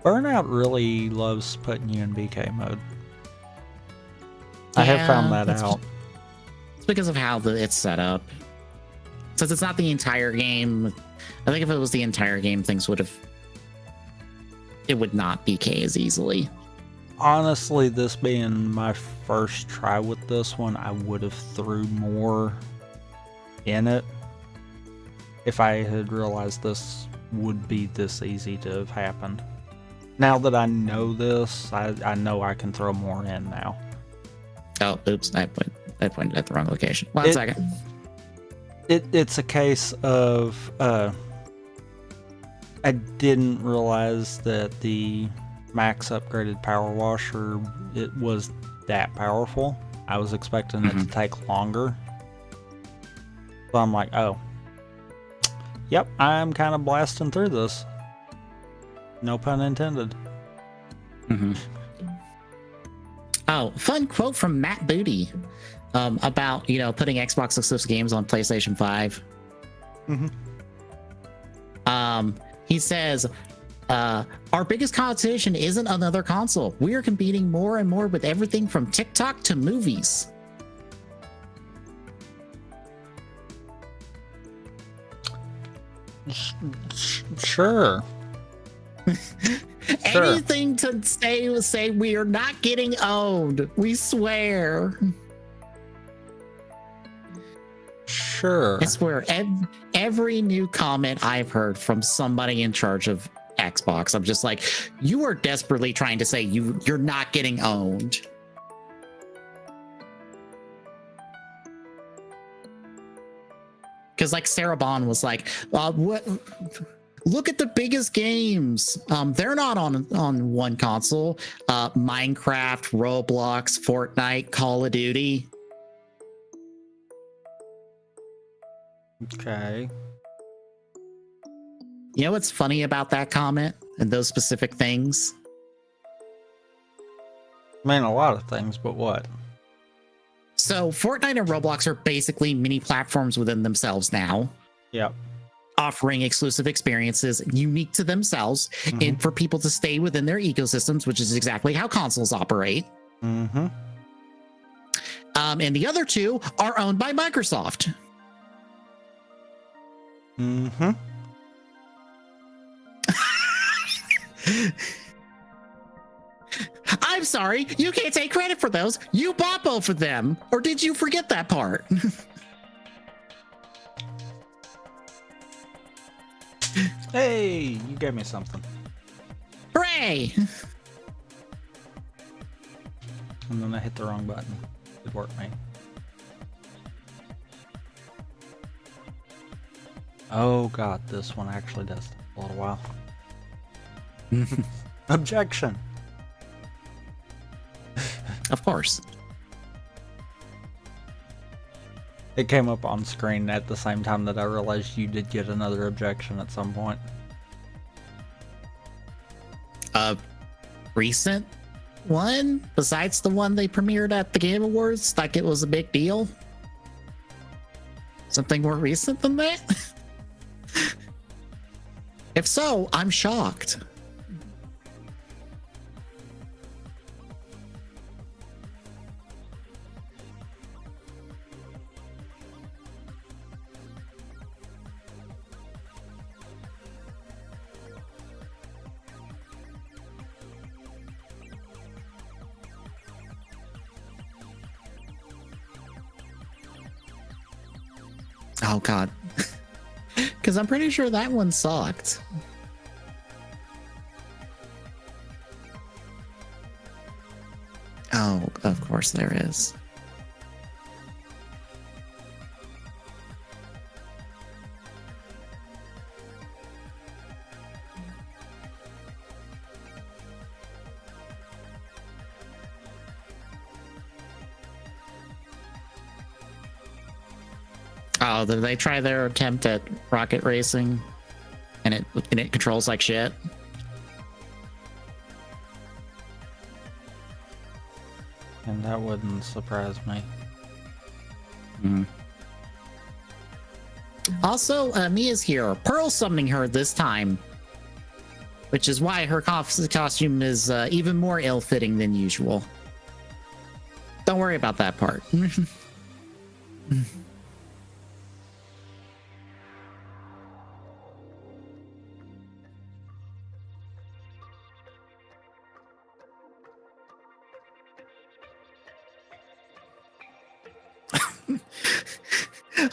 Burnout really loves putting you in BK mode. I have found that out. It's because of how it's set up. Since it's not the entire game, I think if it was the entire game, it would not BK as easily. Honestly, this being my first try with this one, I would have threw more in it if I had realized this would be this easy to have happened. Now that I know this, I know I can throw more in now. Oh, oops! I pointed at the wrong location. One second. It's a case of I didn't realize that the max upgraded power washer, it was that powerful. I was expecting it to take longer. So I'm like, oh, yep, I'm kind of blasting through this. No pun intended. Oh, fun quote from Matt Booty about, putting Xbox exclusive games on PlayStation 5. He says, our biggest competition isn't another console. We are competing more and more with everything from TikTok to movies. Sure. Anything to say we are not getting owned. We swear. Sure. I swear, every new comment I've heard from somebody in charge of Xbox, I'm just like, you are desperately trying to say you're not getting owned. Because like Sarah Bond was like, what? Look at the biggest games. They're not on one console. Minecraft, Roblox, Fortnite, Call of Duty. Okay. You know what's funny about that comment and those specific things? I mean, a lot of things, but what? So Fortnite and Roblox are basically mini platforms within themselves now. Yep. Offering exclusive experiences unique to themselves and for people to stay within their ecosystems, which is exactly how consoles operate. And the other two are owned by Microsoft. I'm sorry, you can't take credit for those. You bought both of them. Or did you forget that part? Hey, you gave me something. Hooray! And then I hit the wrong button. Good work, mate. Oh god, this one actually does take a little while. Objection! Of course. It came up on screen at the same time that I realized you did get another objection at some point. Recent one? Besides the one they premiered at the Game Awards, like it was a big deal? Something more recent than that? If so, I'm shocked. Oh god. Because I'm pretty sure that one sucked. Oh, of course there is. Oh, did they try their attempt at rocket racing? And it controls like shit? And that wouldn't surprise me. Also, Mia's here. Pearl summoning her this time, which is why her costume is even more ill-fitting than usual. Don't worry about that part.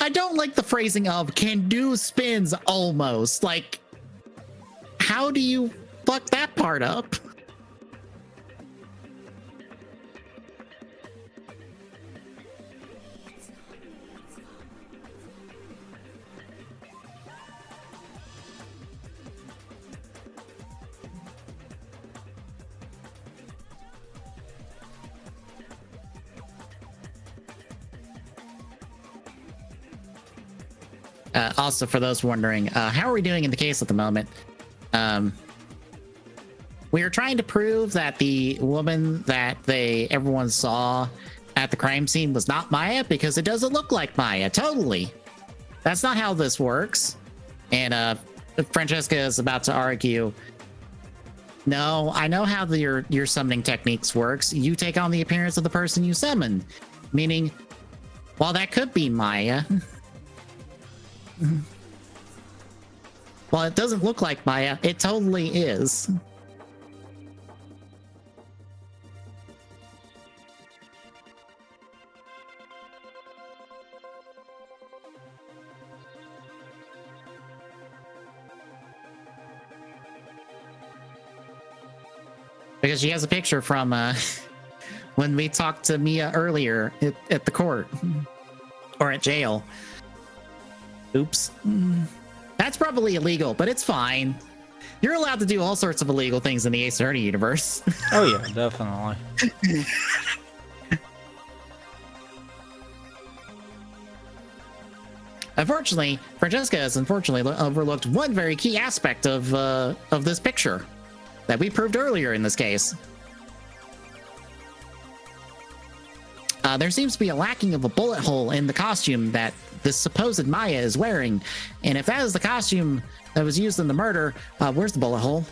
I don't like the phrasing of "can do spins almost." Like, how do you fuck that part up? Also, for those wondering, how are we doing in the case at the moment? We are trying to prove that the woman that everyone saw at the crime scene was not Maya, because it doesn't look like Maya. Totally. That's not how this works. And Francesca is about to argue, no, I know how your summoning techniques works. You take on the appearance of the person you summon. Meaning, while that could be Maya, while it doesn't look like Maya, it totally is. Because she has a picture from when we talked to Mia earlier at the court or at jail. Oops. That's probably illegal, but it's fine. You're allowed to do all sorts of illegal things in the Ace Attorney universe. Oh yeah, definitely. Unfortunately, Francesca has overlooked one very key aspect of this picture that we proved earlier in this case. There seems to be a lacking of a bullet hole in the costume that this supposed Maya is wearing. And if that is the costume that was used in the murder, where's the bullet hole?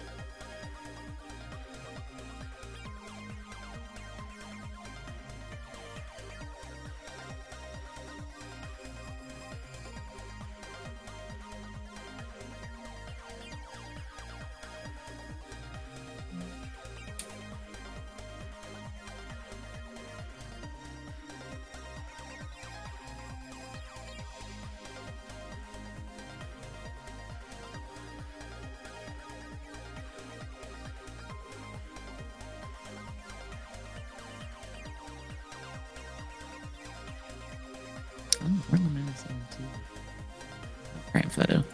Crime photo.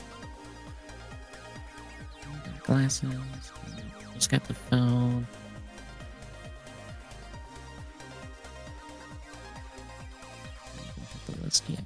Glasses. Just got the phone. The list yet.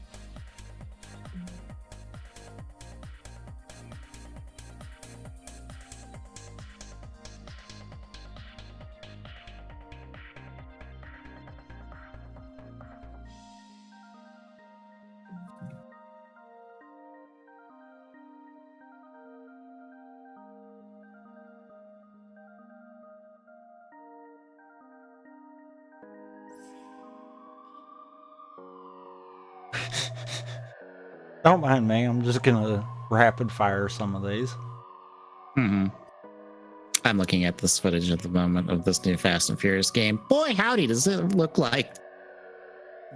Don't mind me, I'm just gonna rapid fire some of these. I'm looking at this footage at the moment of this new Fast and Furious game. Boy, howdy, does it look like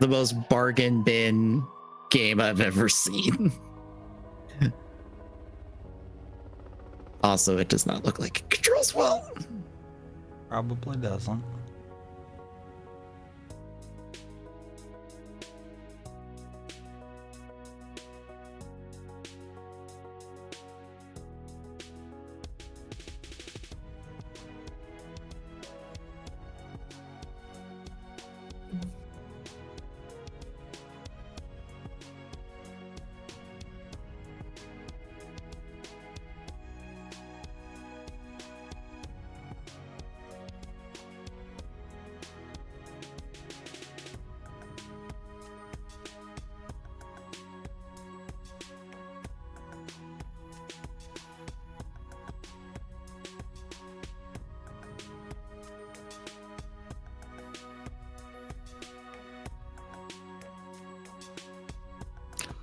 the most bargain bin game I've ever seen. Also, it does not look like it controls well. Probably doesn't.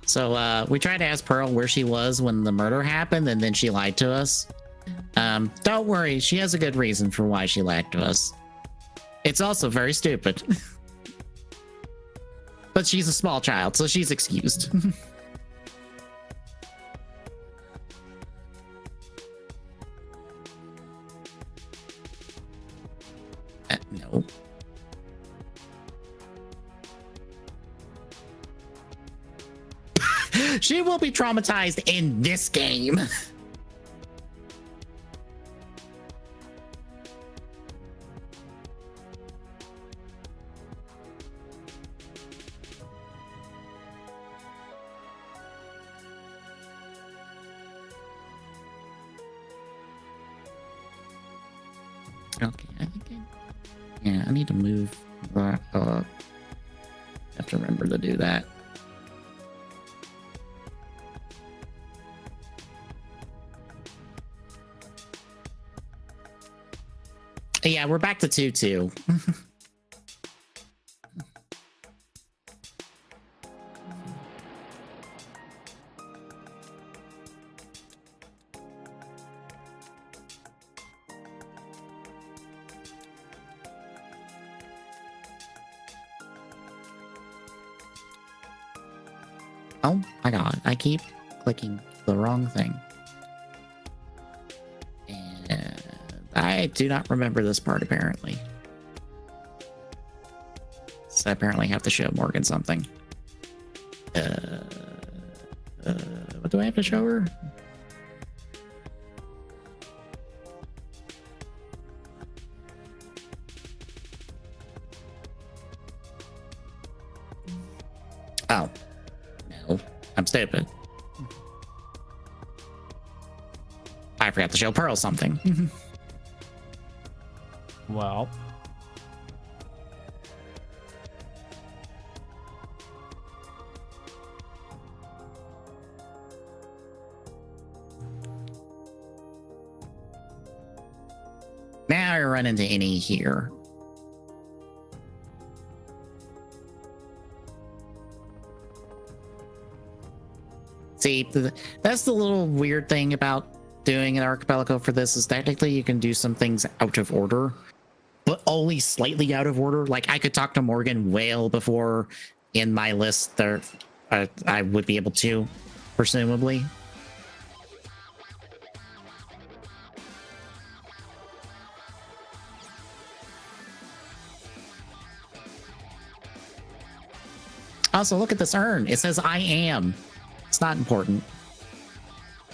So we tried to ask Pearl where she was when the murder happened, and then she lied to us. Don't worry, she has a good reason for why she lied to us. It's also very stupid. But she's a small child, so she's excused. No. She will be traumatized in this game. Okay, I think yeah, I need to move that up. Have to remember to do that. Yeah, we're back to 2-2. Oh my god, I keep clicking the wrong thing. And I do not remember this part apparently. So I apparently have to show Morgan something. What do I have to show her? Oh. No, I'm stupid. I forgot to show Pearl something. Well. Now I run into any here. See, that's the little weird thing about doing an archipelago for this is technically you can do some things out of order, but only slightly out of order. Like I could talk to Morgan well before in my list there, I would be able to, presumably. Also, look at this urn. It says I am. It's not important.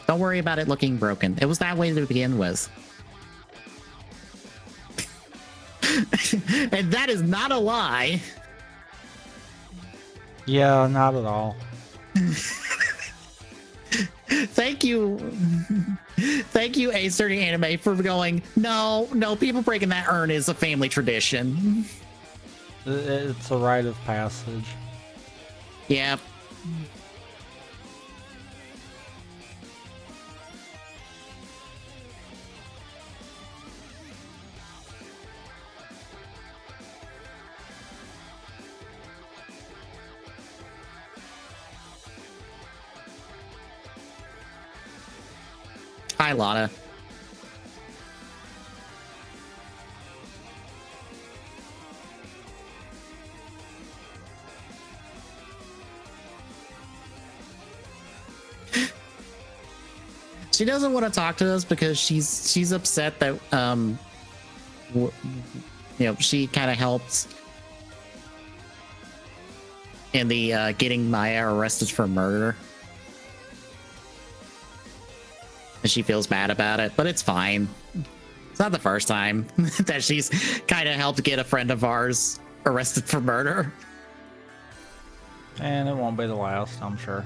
Don't worry about it looking broken. It was that way to begin with. And that is not a lie. Yeah, not at all. Thank you. Thank you, A30 Anime, for going, no, people breaking that urn is a family tradition. It's a rite of passage. Yep. Hi, Lana. She doesn't want to talk to us because she's upset that she kind of helped in the getting Maya arrested for murder. And she feels bad about it, but it's fine. It's not the first time that she's kind of helped get a friend of ours arrested for murder. And it won't be the last, I'm sure.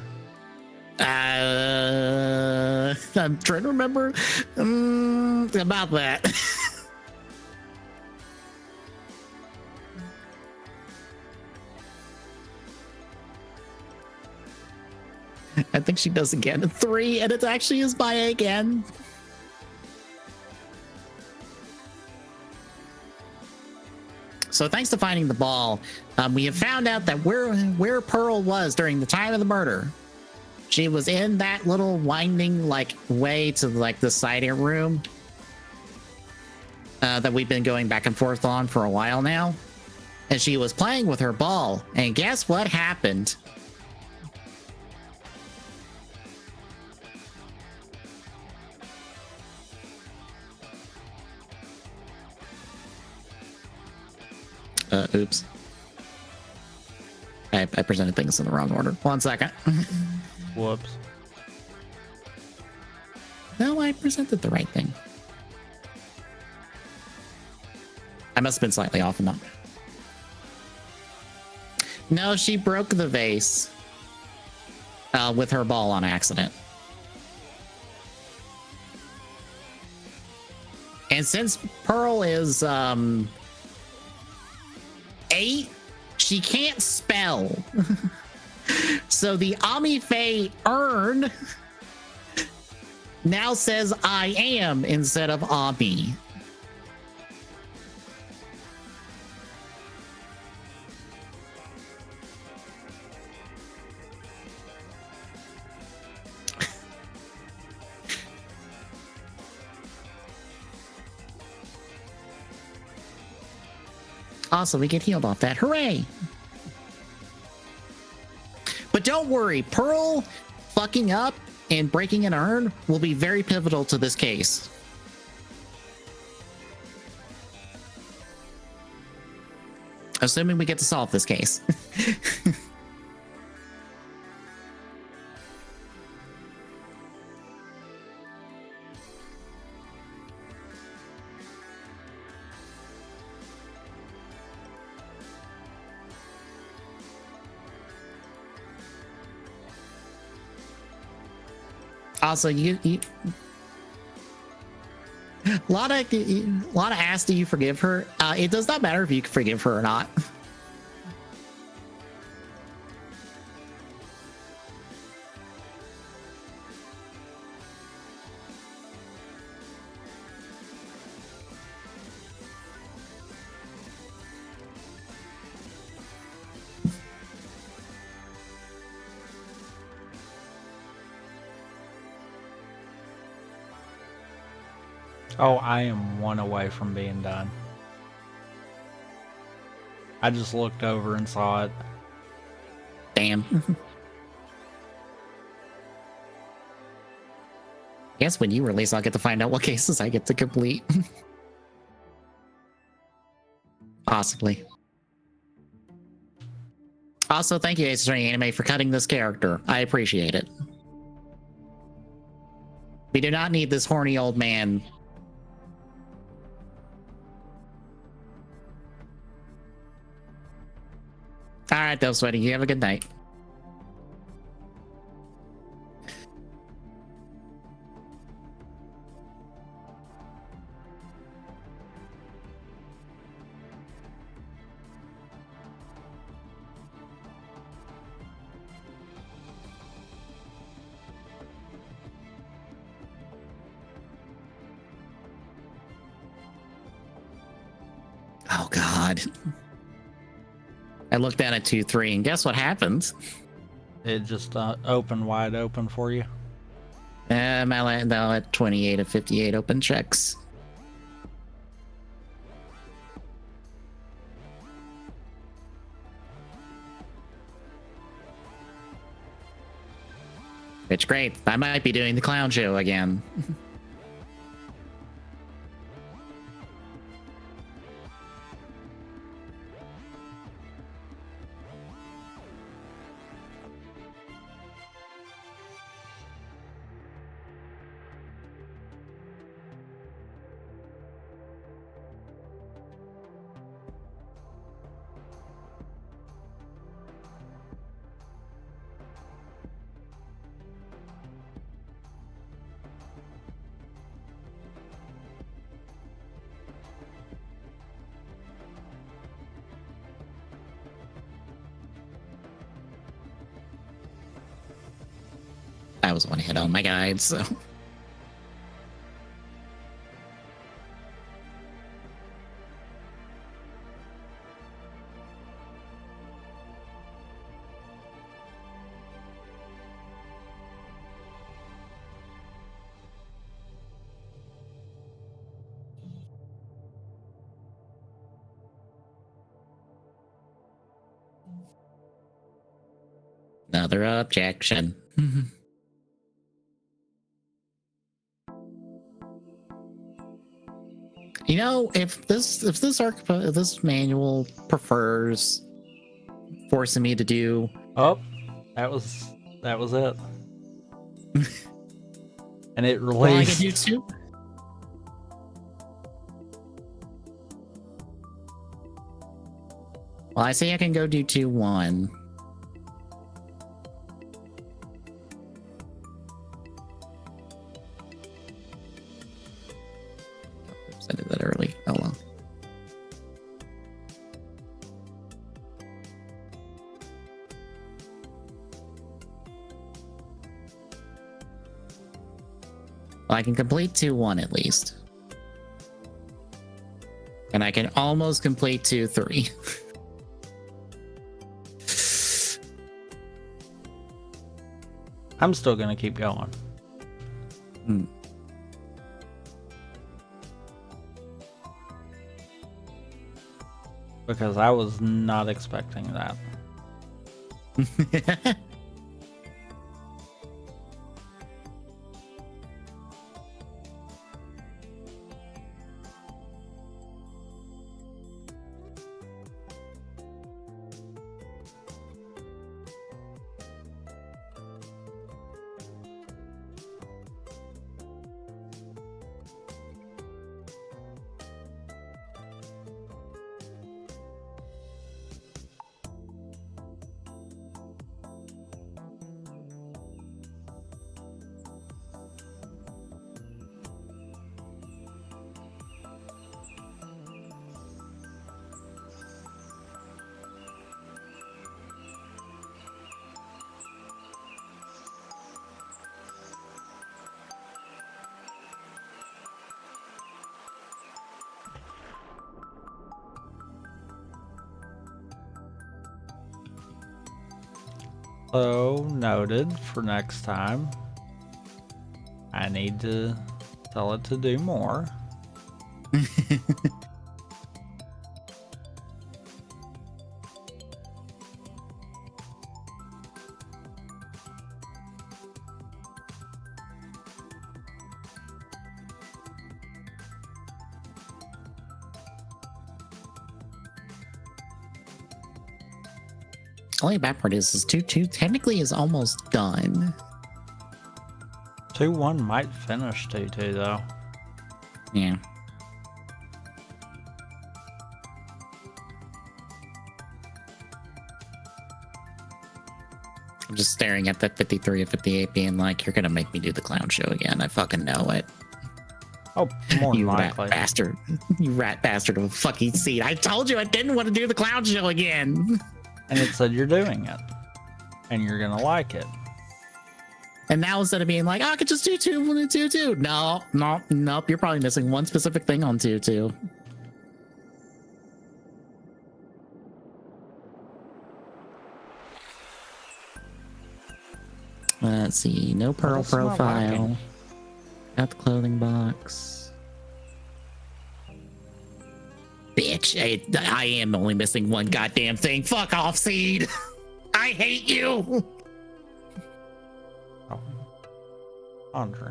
I'm trying to remember about that. I think she does again. 3, and it actually is Maya again. So thanks to finding the ball, we have found out that where Pearl was during the time of the murder. She was in that little winding like way to like the side room that we've been going back and forth on for a while now. And she was playing with her ball. And guess what happened? Oops. I presented things in the wrong order. 1 second. Whoops. No, I presented the right thing. I must have been slightly off enough. No, she broke the vase with her ball on accident. And since Pearl is 8, she can't spell. So the Amife urn now says I am instead of Ami. Awesome, we get healed off that. Hooray! But don't worry, Pearl fucking up and breaking an urn will be very pivotal to this case. Assuming we get to solve this case. Also, a lot of ask, do you forgive her? It does not matter if you forgive her or not. Oh, I am 1 away from being done. I just looked over and saw it. Damn. Guess when you release, I'll get to find out what cases I get to complete. Possibly. Also, thank you, Ace Attorney Anime, for cutting this character. I appreciate it. We do not need this horny old man. All right, though, Sweaty. You have a good night. Oh, God. I looked down at 2-3, and guess what happens? It just opened wide open for you. I'm now at 28 of 58 open checks. It's great. I might be doing the clown show again. I was one hit on my guide, so. Another objection. You know, if this manual prefers forcing me to do Oh, that was it. And it well, I can released. do two. Well, I say I can go do 2-1. Oops, I did that early. Oh well. Well, I can complete 2-1 at least. And I can almost complete 2-3. I'm still gonna keep going. Hmm. Because I was not expecting that. So, noted for next time. I need to tell it to do more. Only bad part is 2-2 technically is almost done. 2-1 might finish 2-2 though. Yeah. I'm just staring at that 53 and 58 being like, you're gonna make me do the clown show again. I fucking know it. Oh, more than You rat likely. bastard. You rat bastard of a fucking seat. I told you I didn't want to do the clown show again. And it said you're doing it. And you're gonna like it. And now instead of being like, oh, I could just do 2-1 and 2-2. Nope. You're probably missing one specific thing on 2-2. Let's see. No pearl What's not profile. lacking? Got the clothing box. Bitch, I am only missing one goddamn thing. Fuck off, Seed. I hate you. Oh. Andre.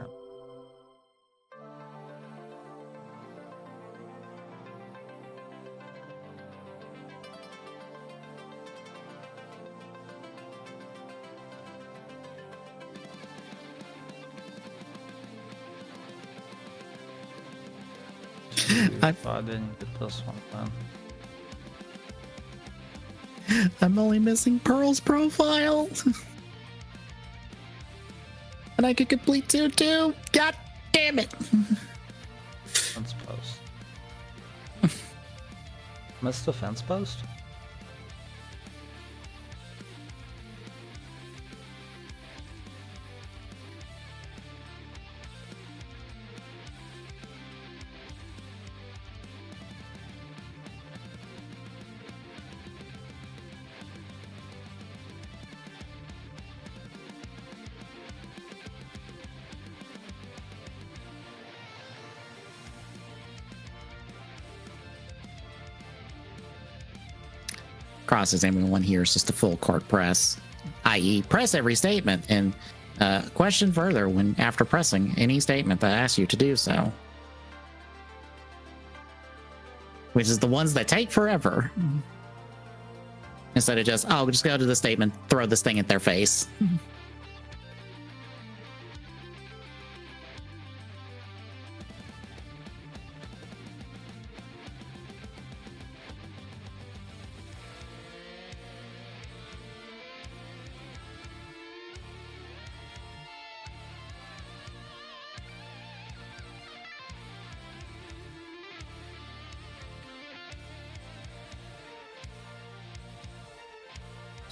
I- So I didn't get this one then. I'm only missing Pearl's profile. And I could complete 2-2. God damn it. Fence post. Missed a fence post? Crosses everyone here is just a full court press. i.e., press every statement and question further when after pressing any statement that asks you to do so. Which is the ones that take forever. Instead of just, oh, just go to the statement, throw this thing at their face.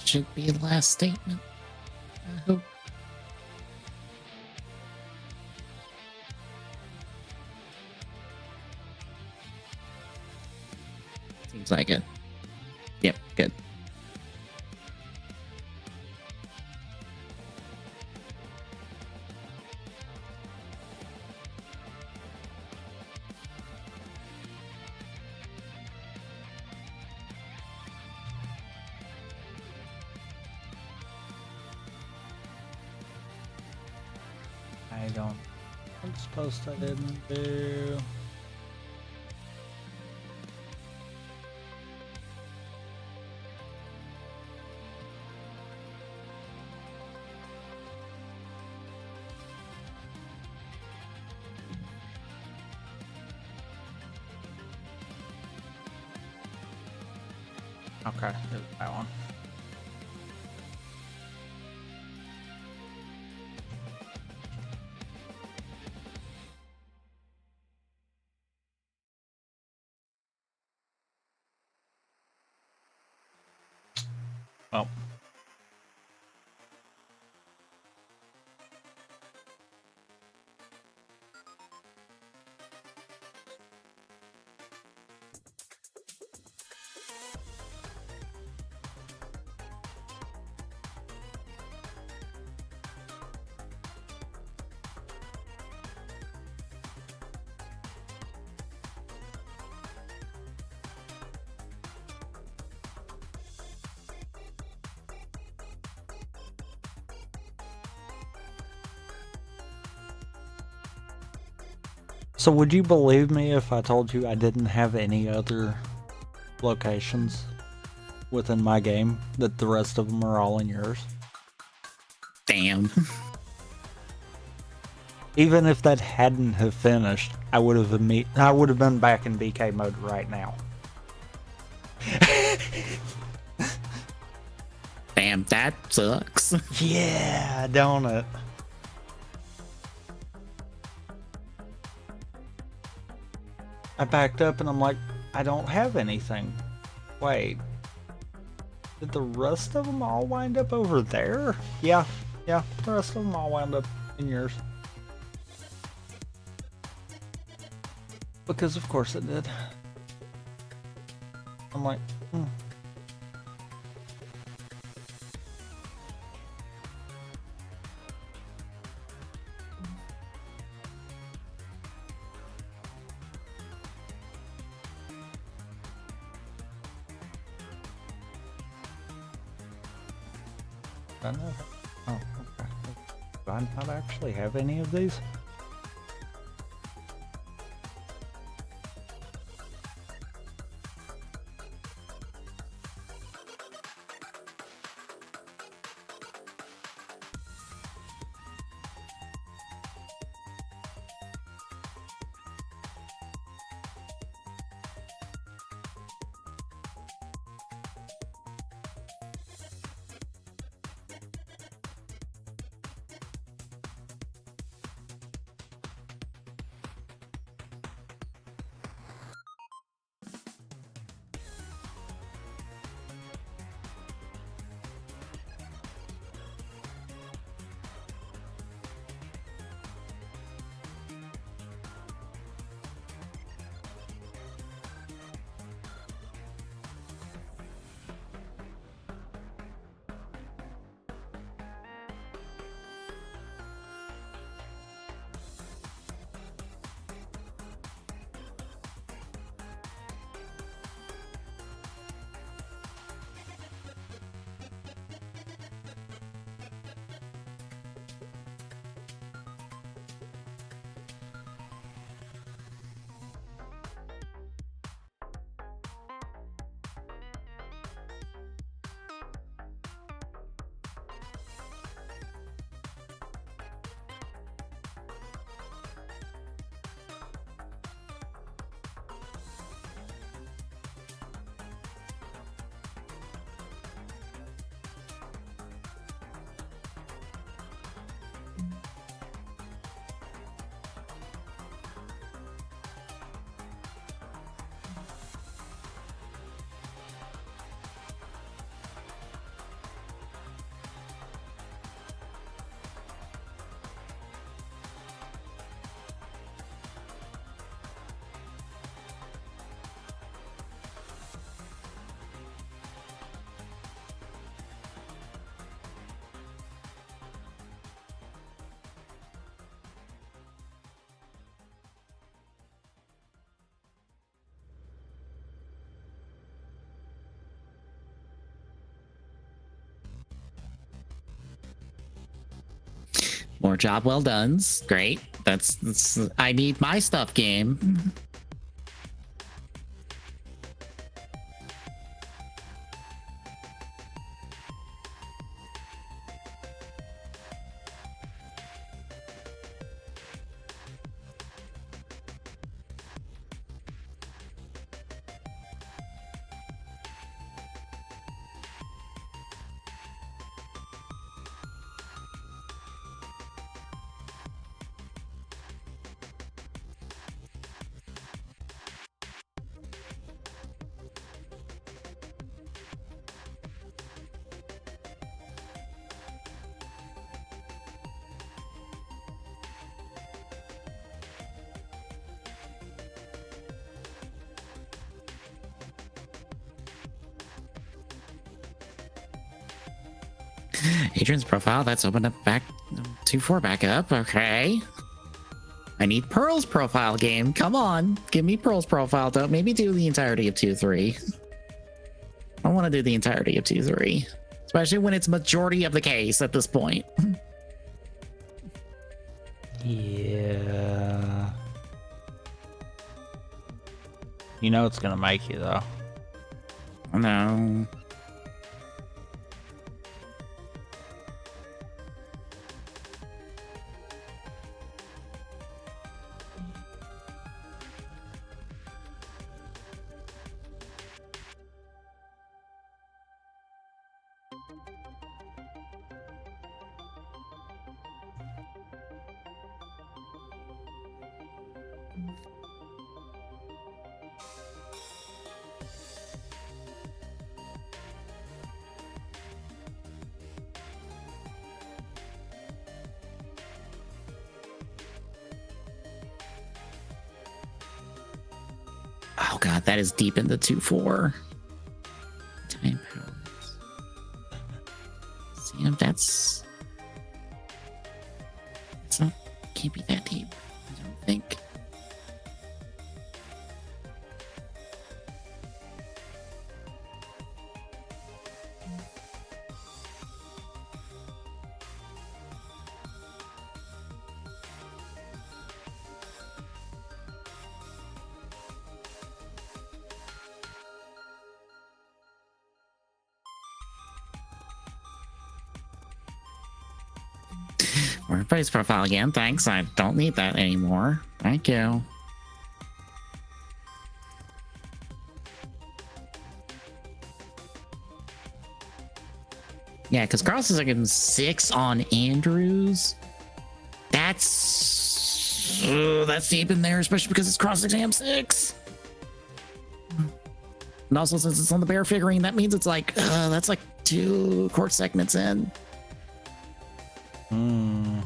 Should be the last statement. I hope. Seems like it. Yep, good. I don't. I'm supposed I didn't do. Okay, here's that one. Oh. So would you believe me if I told you I didn't have any other locations within my game, that the rest of them are all in yours? Damn. Even if that hadn't have finished, I would have been back in BK mode right now. Damn, that sucks. Yeah, don't it? I backed up and I'm like, I don't have anything. Wait. Did the rest of them all wind up over there? Yeah, the rest of them all wound up in yours. Because of course it did. I'm like, I know. Oh, okay. Do I not actually have any of these? More job well done's. Great. That's I need my stuff game. Adrian's profile, that's opened up back 2-4 back up. Okay. I need Pearl's profile game. Come on. Give me Pearl's profile. Don't maybe do the entirety of 2-3. I want to do the entirety of 2-3. Especially when it's majority of the case at this point. Yeah. You know it's gonna make you though. Oh no. Oh god, that is deep into 2-4. Time powers. See if that's not can't be that deep, I don't think. Everybody's profile again. Thanks. I don't need that anymore. Thank you. Yeah, because Carlos is like in 6 on Andrews. That's deep in there, especially because it's cross exam 6. And also, since it's on the bear figurine, that means it's like that's like 2 court segments in. Hmm.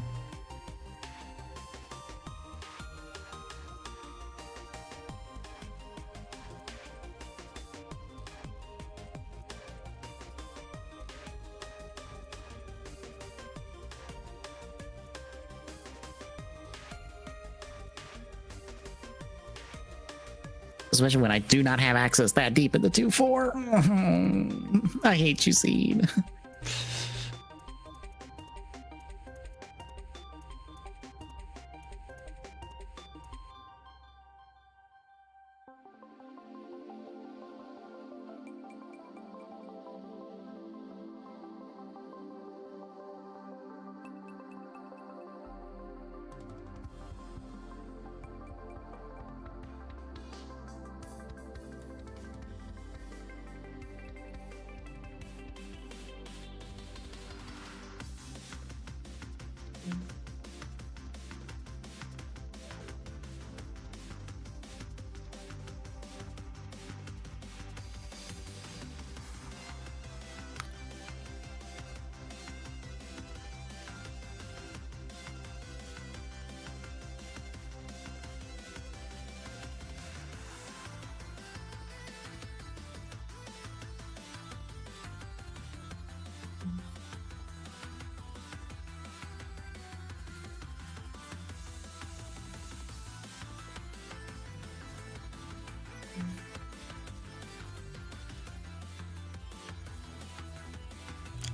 Especially when I do not have access that deep into 2-4. I hate you, Seed.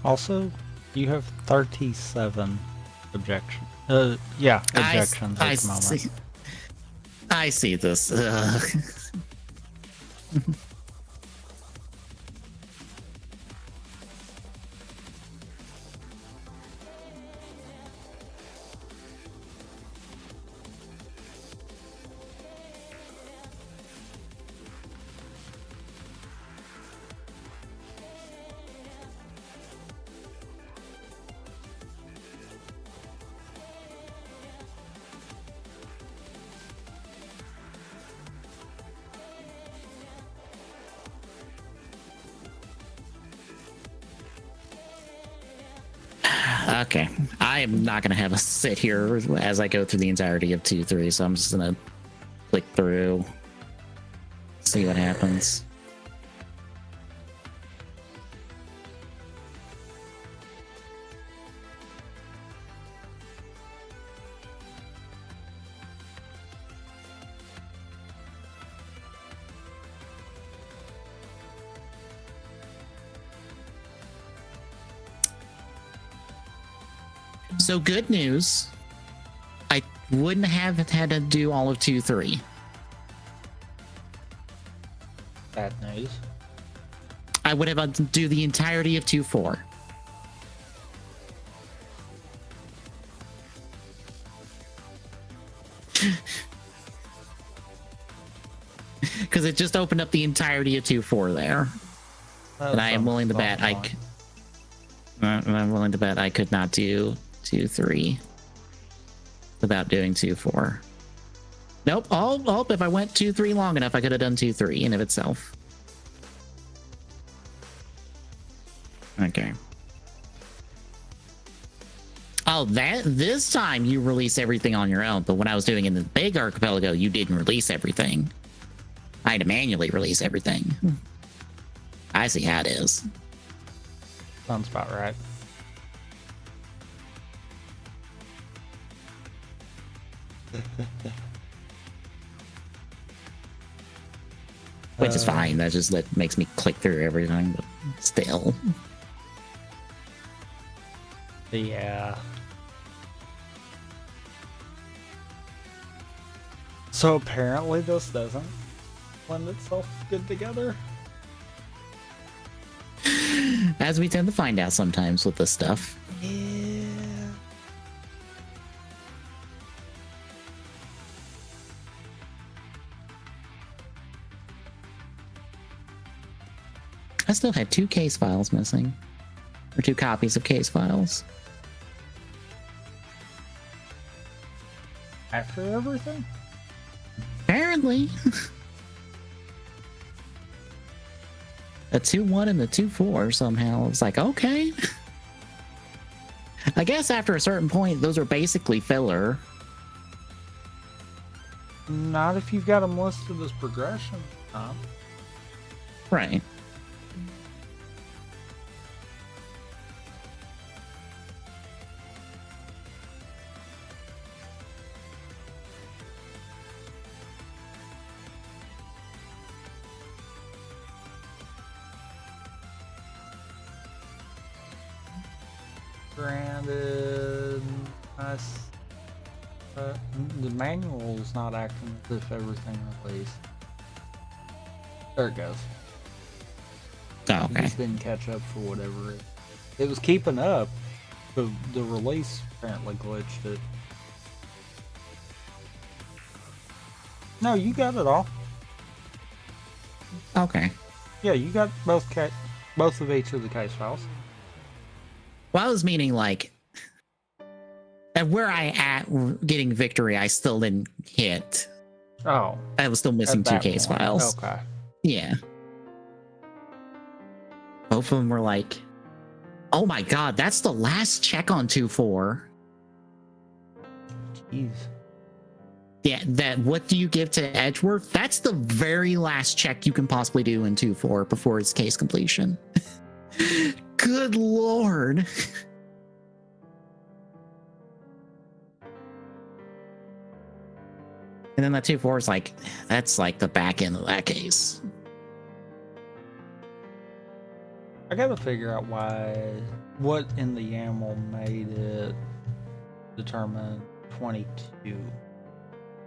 Also, you have 37 Yeah, I, objections I at the moment. see. I see this. Ugh. Okay, I am not gonna have a sit here as I go through the entirety of 2-3, so I'm just gonna click through, see what happens. So good news, I wouldn't have had to do all of 2-3. Bad news. I would have had to do the entirety of 2-4. Because it just opened up the entirety of 2-4 there. And I am willing to bet I'm willing to bet I could not do 2-3 without doing 2-4. Nope. Oh, if I went 2-3 long enough, I could have done 2-3 in of itself. Okay. Oh, this time you release everything on your own, but when I was doing it in the big archipelago, you didn't release everything. I had to manually release everything. I see how it is. Sounds about right. Which is fine. That just makes me click through everything, but still. Yeah. So apparently this doesn't lend itself good together. As we tend to find out sometimes with this stuff. Yeah. I still had 2 case files missing. Or 2 copies of case files. After everything? Apparently. A 2-1 and the 2-4 somehow. It's like, okay. I guess after a certain point, those are basically filler. Not if you've got them listed as progression. Huh? Right. Granted, the manual's not acting as if everything released. There it goes. Oh, It okay. just didn't catch up for whatever it was keeping up. The release apparently glitched it. No, you got it all. Okay. Yeah, you got both of each of the case files. Well, I was meaning like at where I at getting victory, I still didn't hit. Oh, I was still missing at 2 that case point. files. Okay. Yeah. Both of them were like, oh my god, that's the last check on 2-4. Jeez. Yeah, that what do you give to Edgeworth? That's the very last check you can possibly do in 2-4 before its case completion. Good lord. And then that 2-4 is like, that's like the back end of that case. I gotta figure out what in the YAML made it determine 22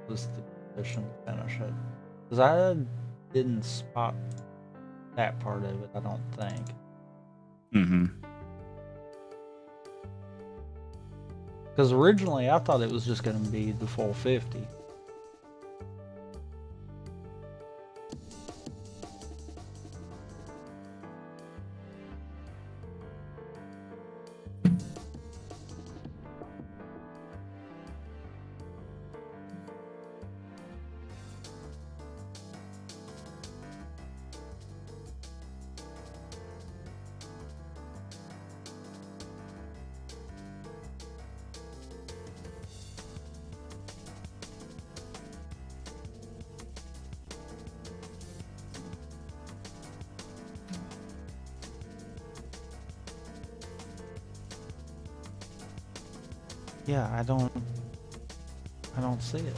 was the position to finish it. Because I didn't spot that part of it, I don't think. Mm-hmm. Because originally I thought it was just going to be the full 50. Yeah, I don't see it.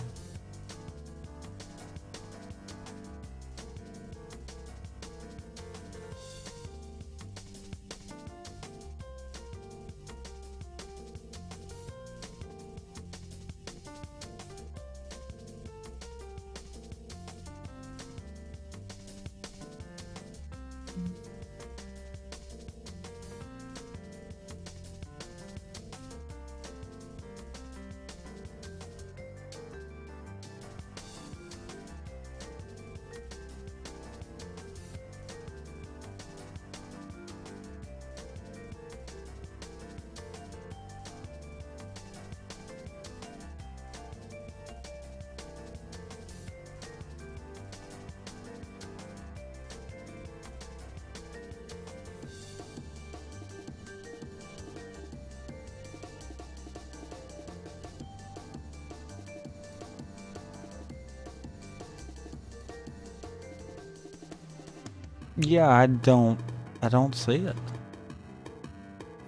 Yeah, I don't see it.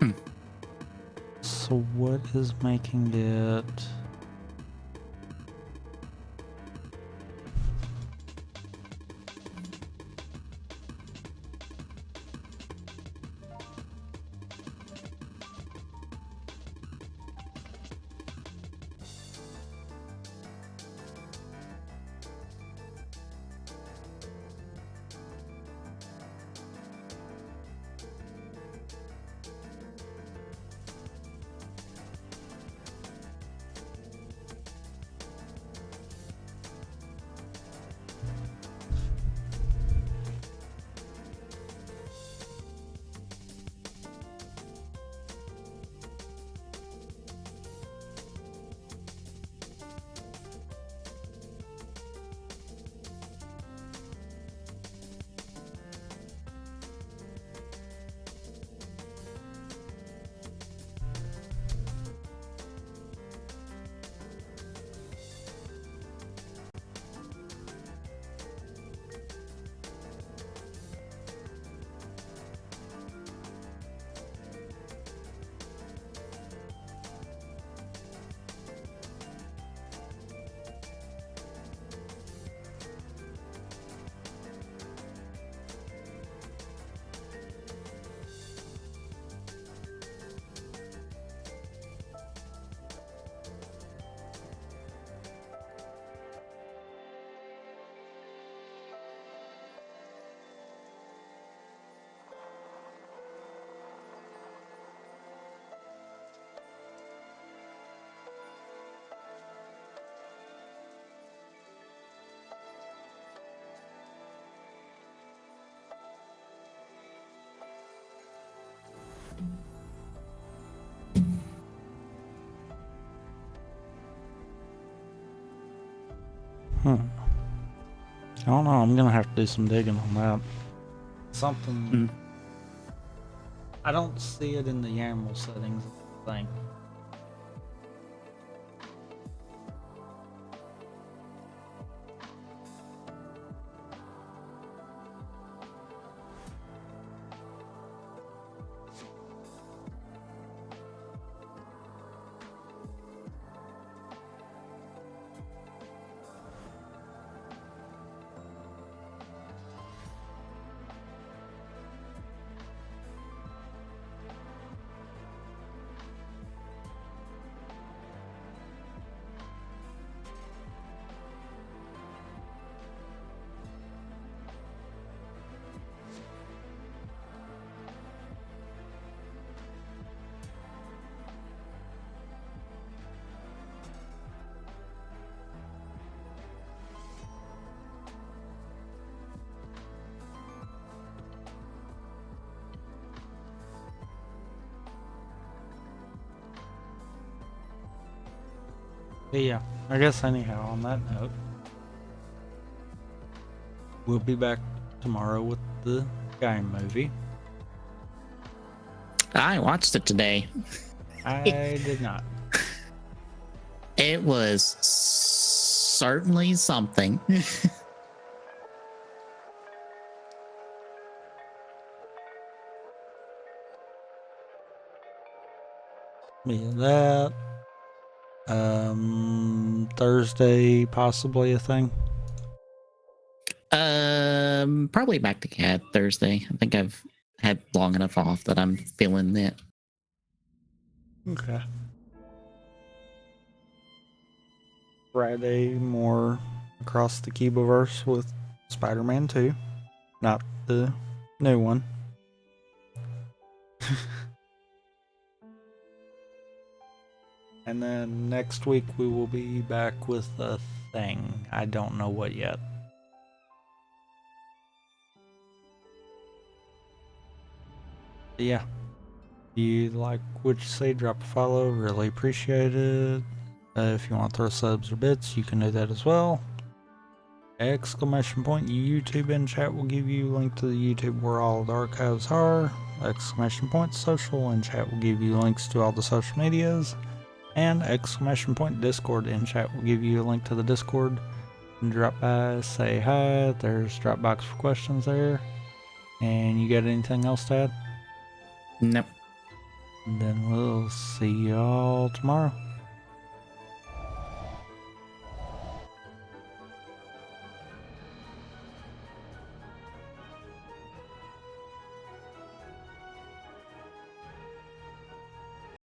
Hmm. So what is making it? I don't know. I'm gonna have to do some digging on that. Something. Mm. I don't see it in the YAML settings thing. But yeah, I guess anyhow, on that note, we'll be back tomorrow with the game movie. I watched it today. I did not. It was certainly something. Yeah, that. Thursday, possibly a thing. Probably back to CAD Thursday. I think I've had long enough off that I'm feeling it. Okay. Friday, more across the Cuboverse with Spider-Man 2. Not the new one. And then next week we will be back with a thing. I don't know what yet. But yeah. If you like what you see, drop a follow. Really appreciate it. If you want to throw subs or bits, you can do that as well. Exclamation point YouTube in chat will give you a link to the YouTube where all the archives are. Exclamation point social in chat will give you links to all the social medias. And exclamation point Discord in chat will give you a link to the Discord. And drop by, say hi. There's Dropbox for questions there. And you got anything else to add? Nope. And then we'll see y'all tomorrow.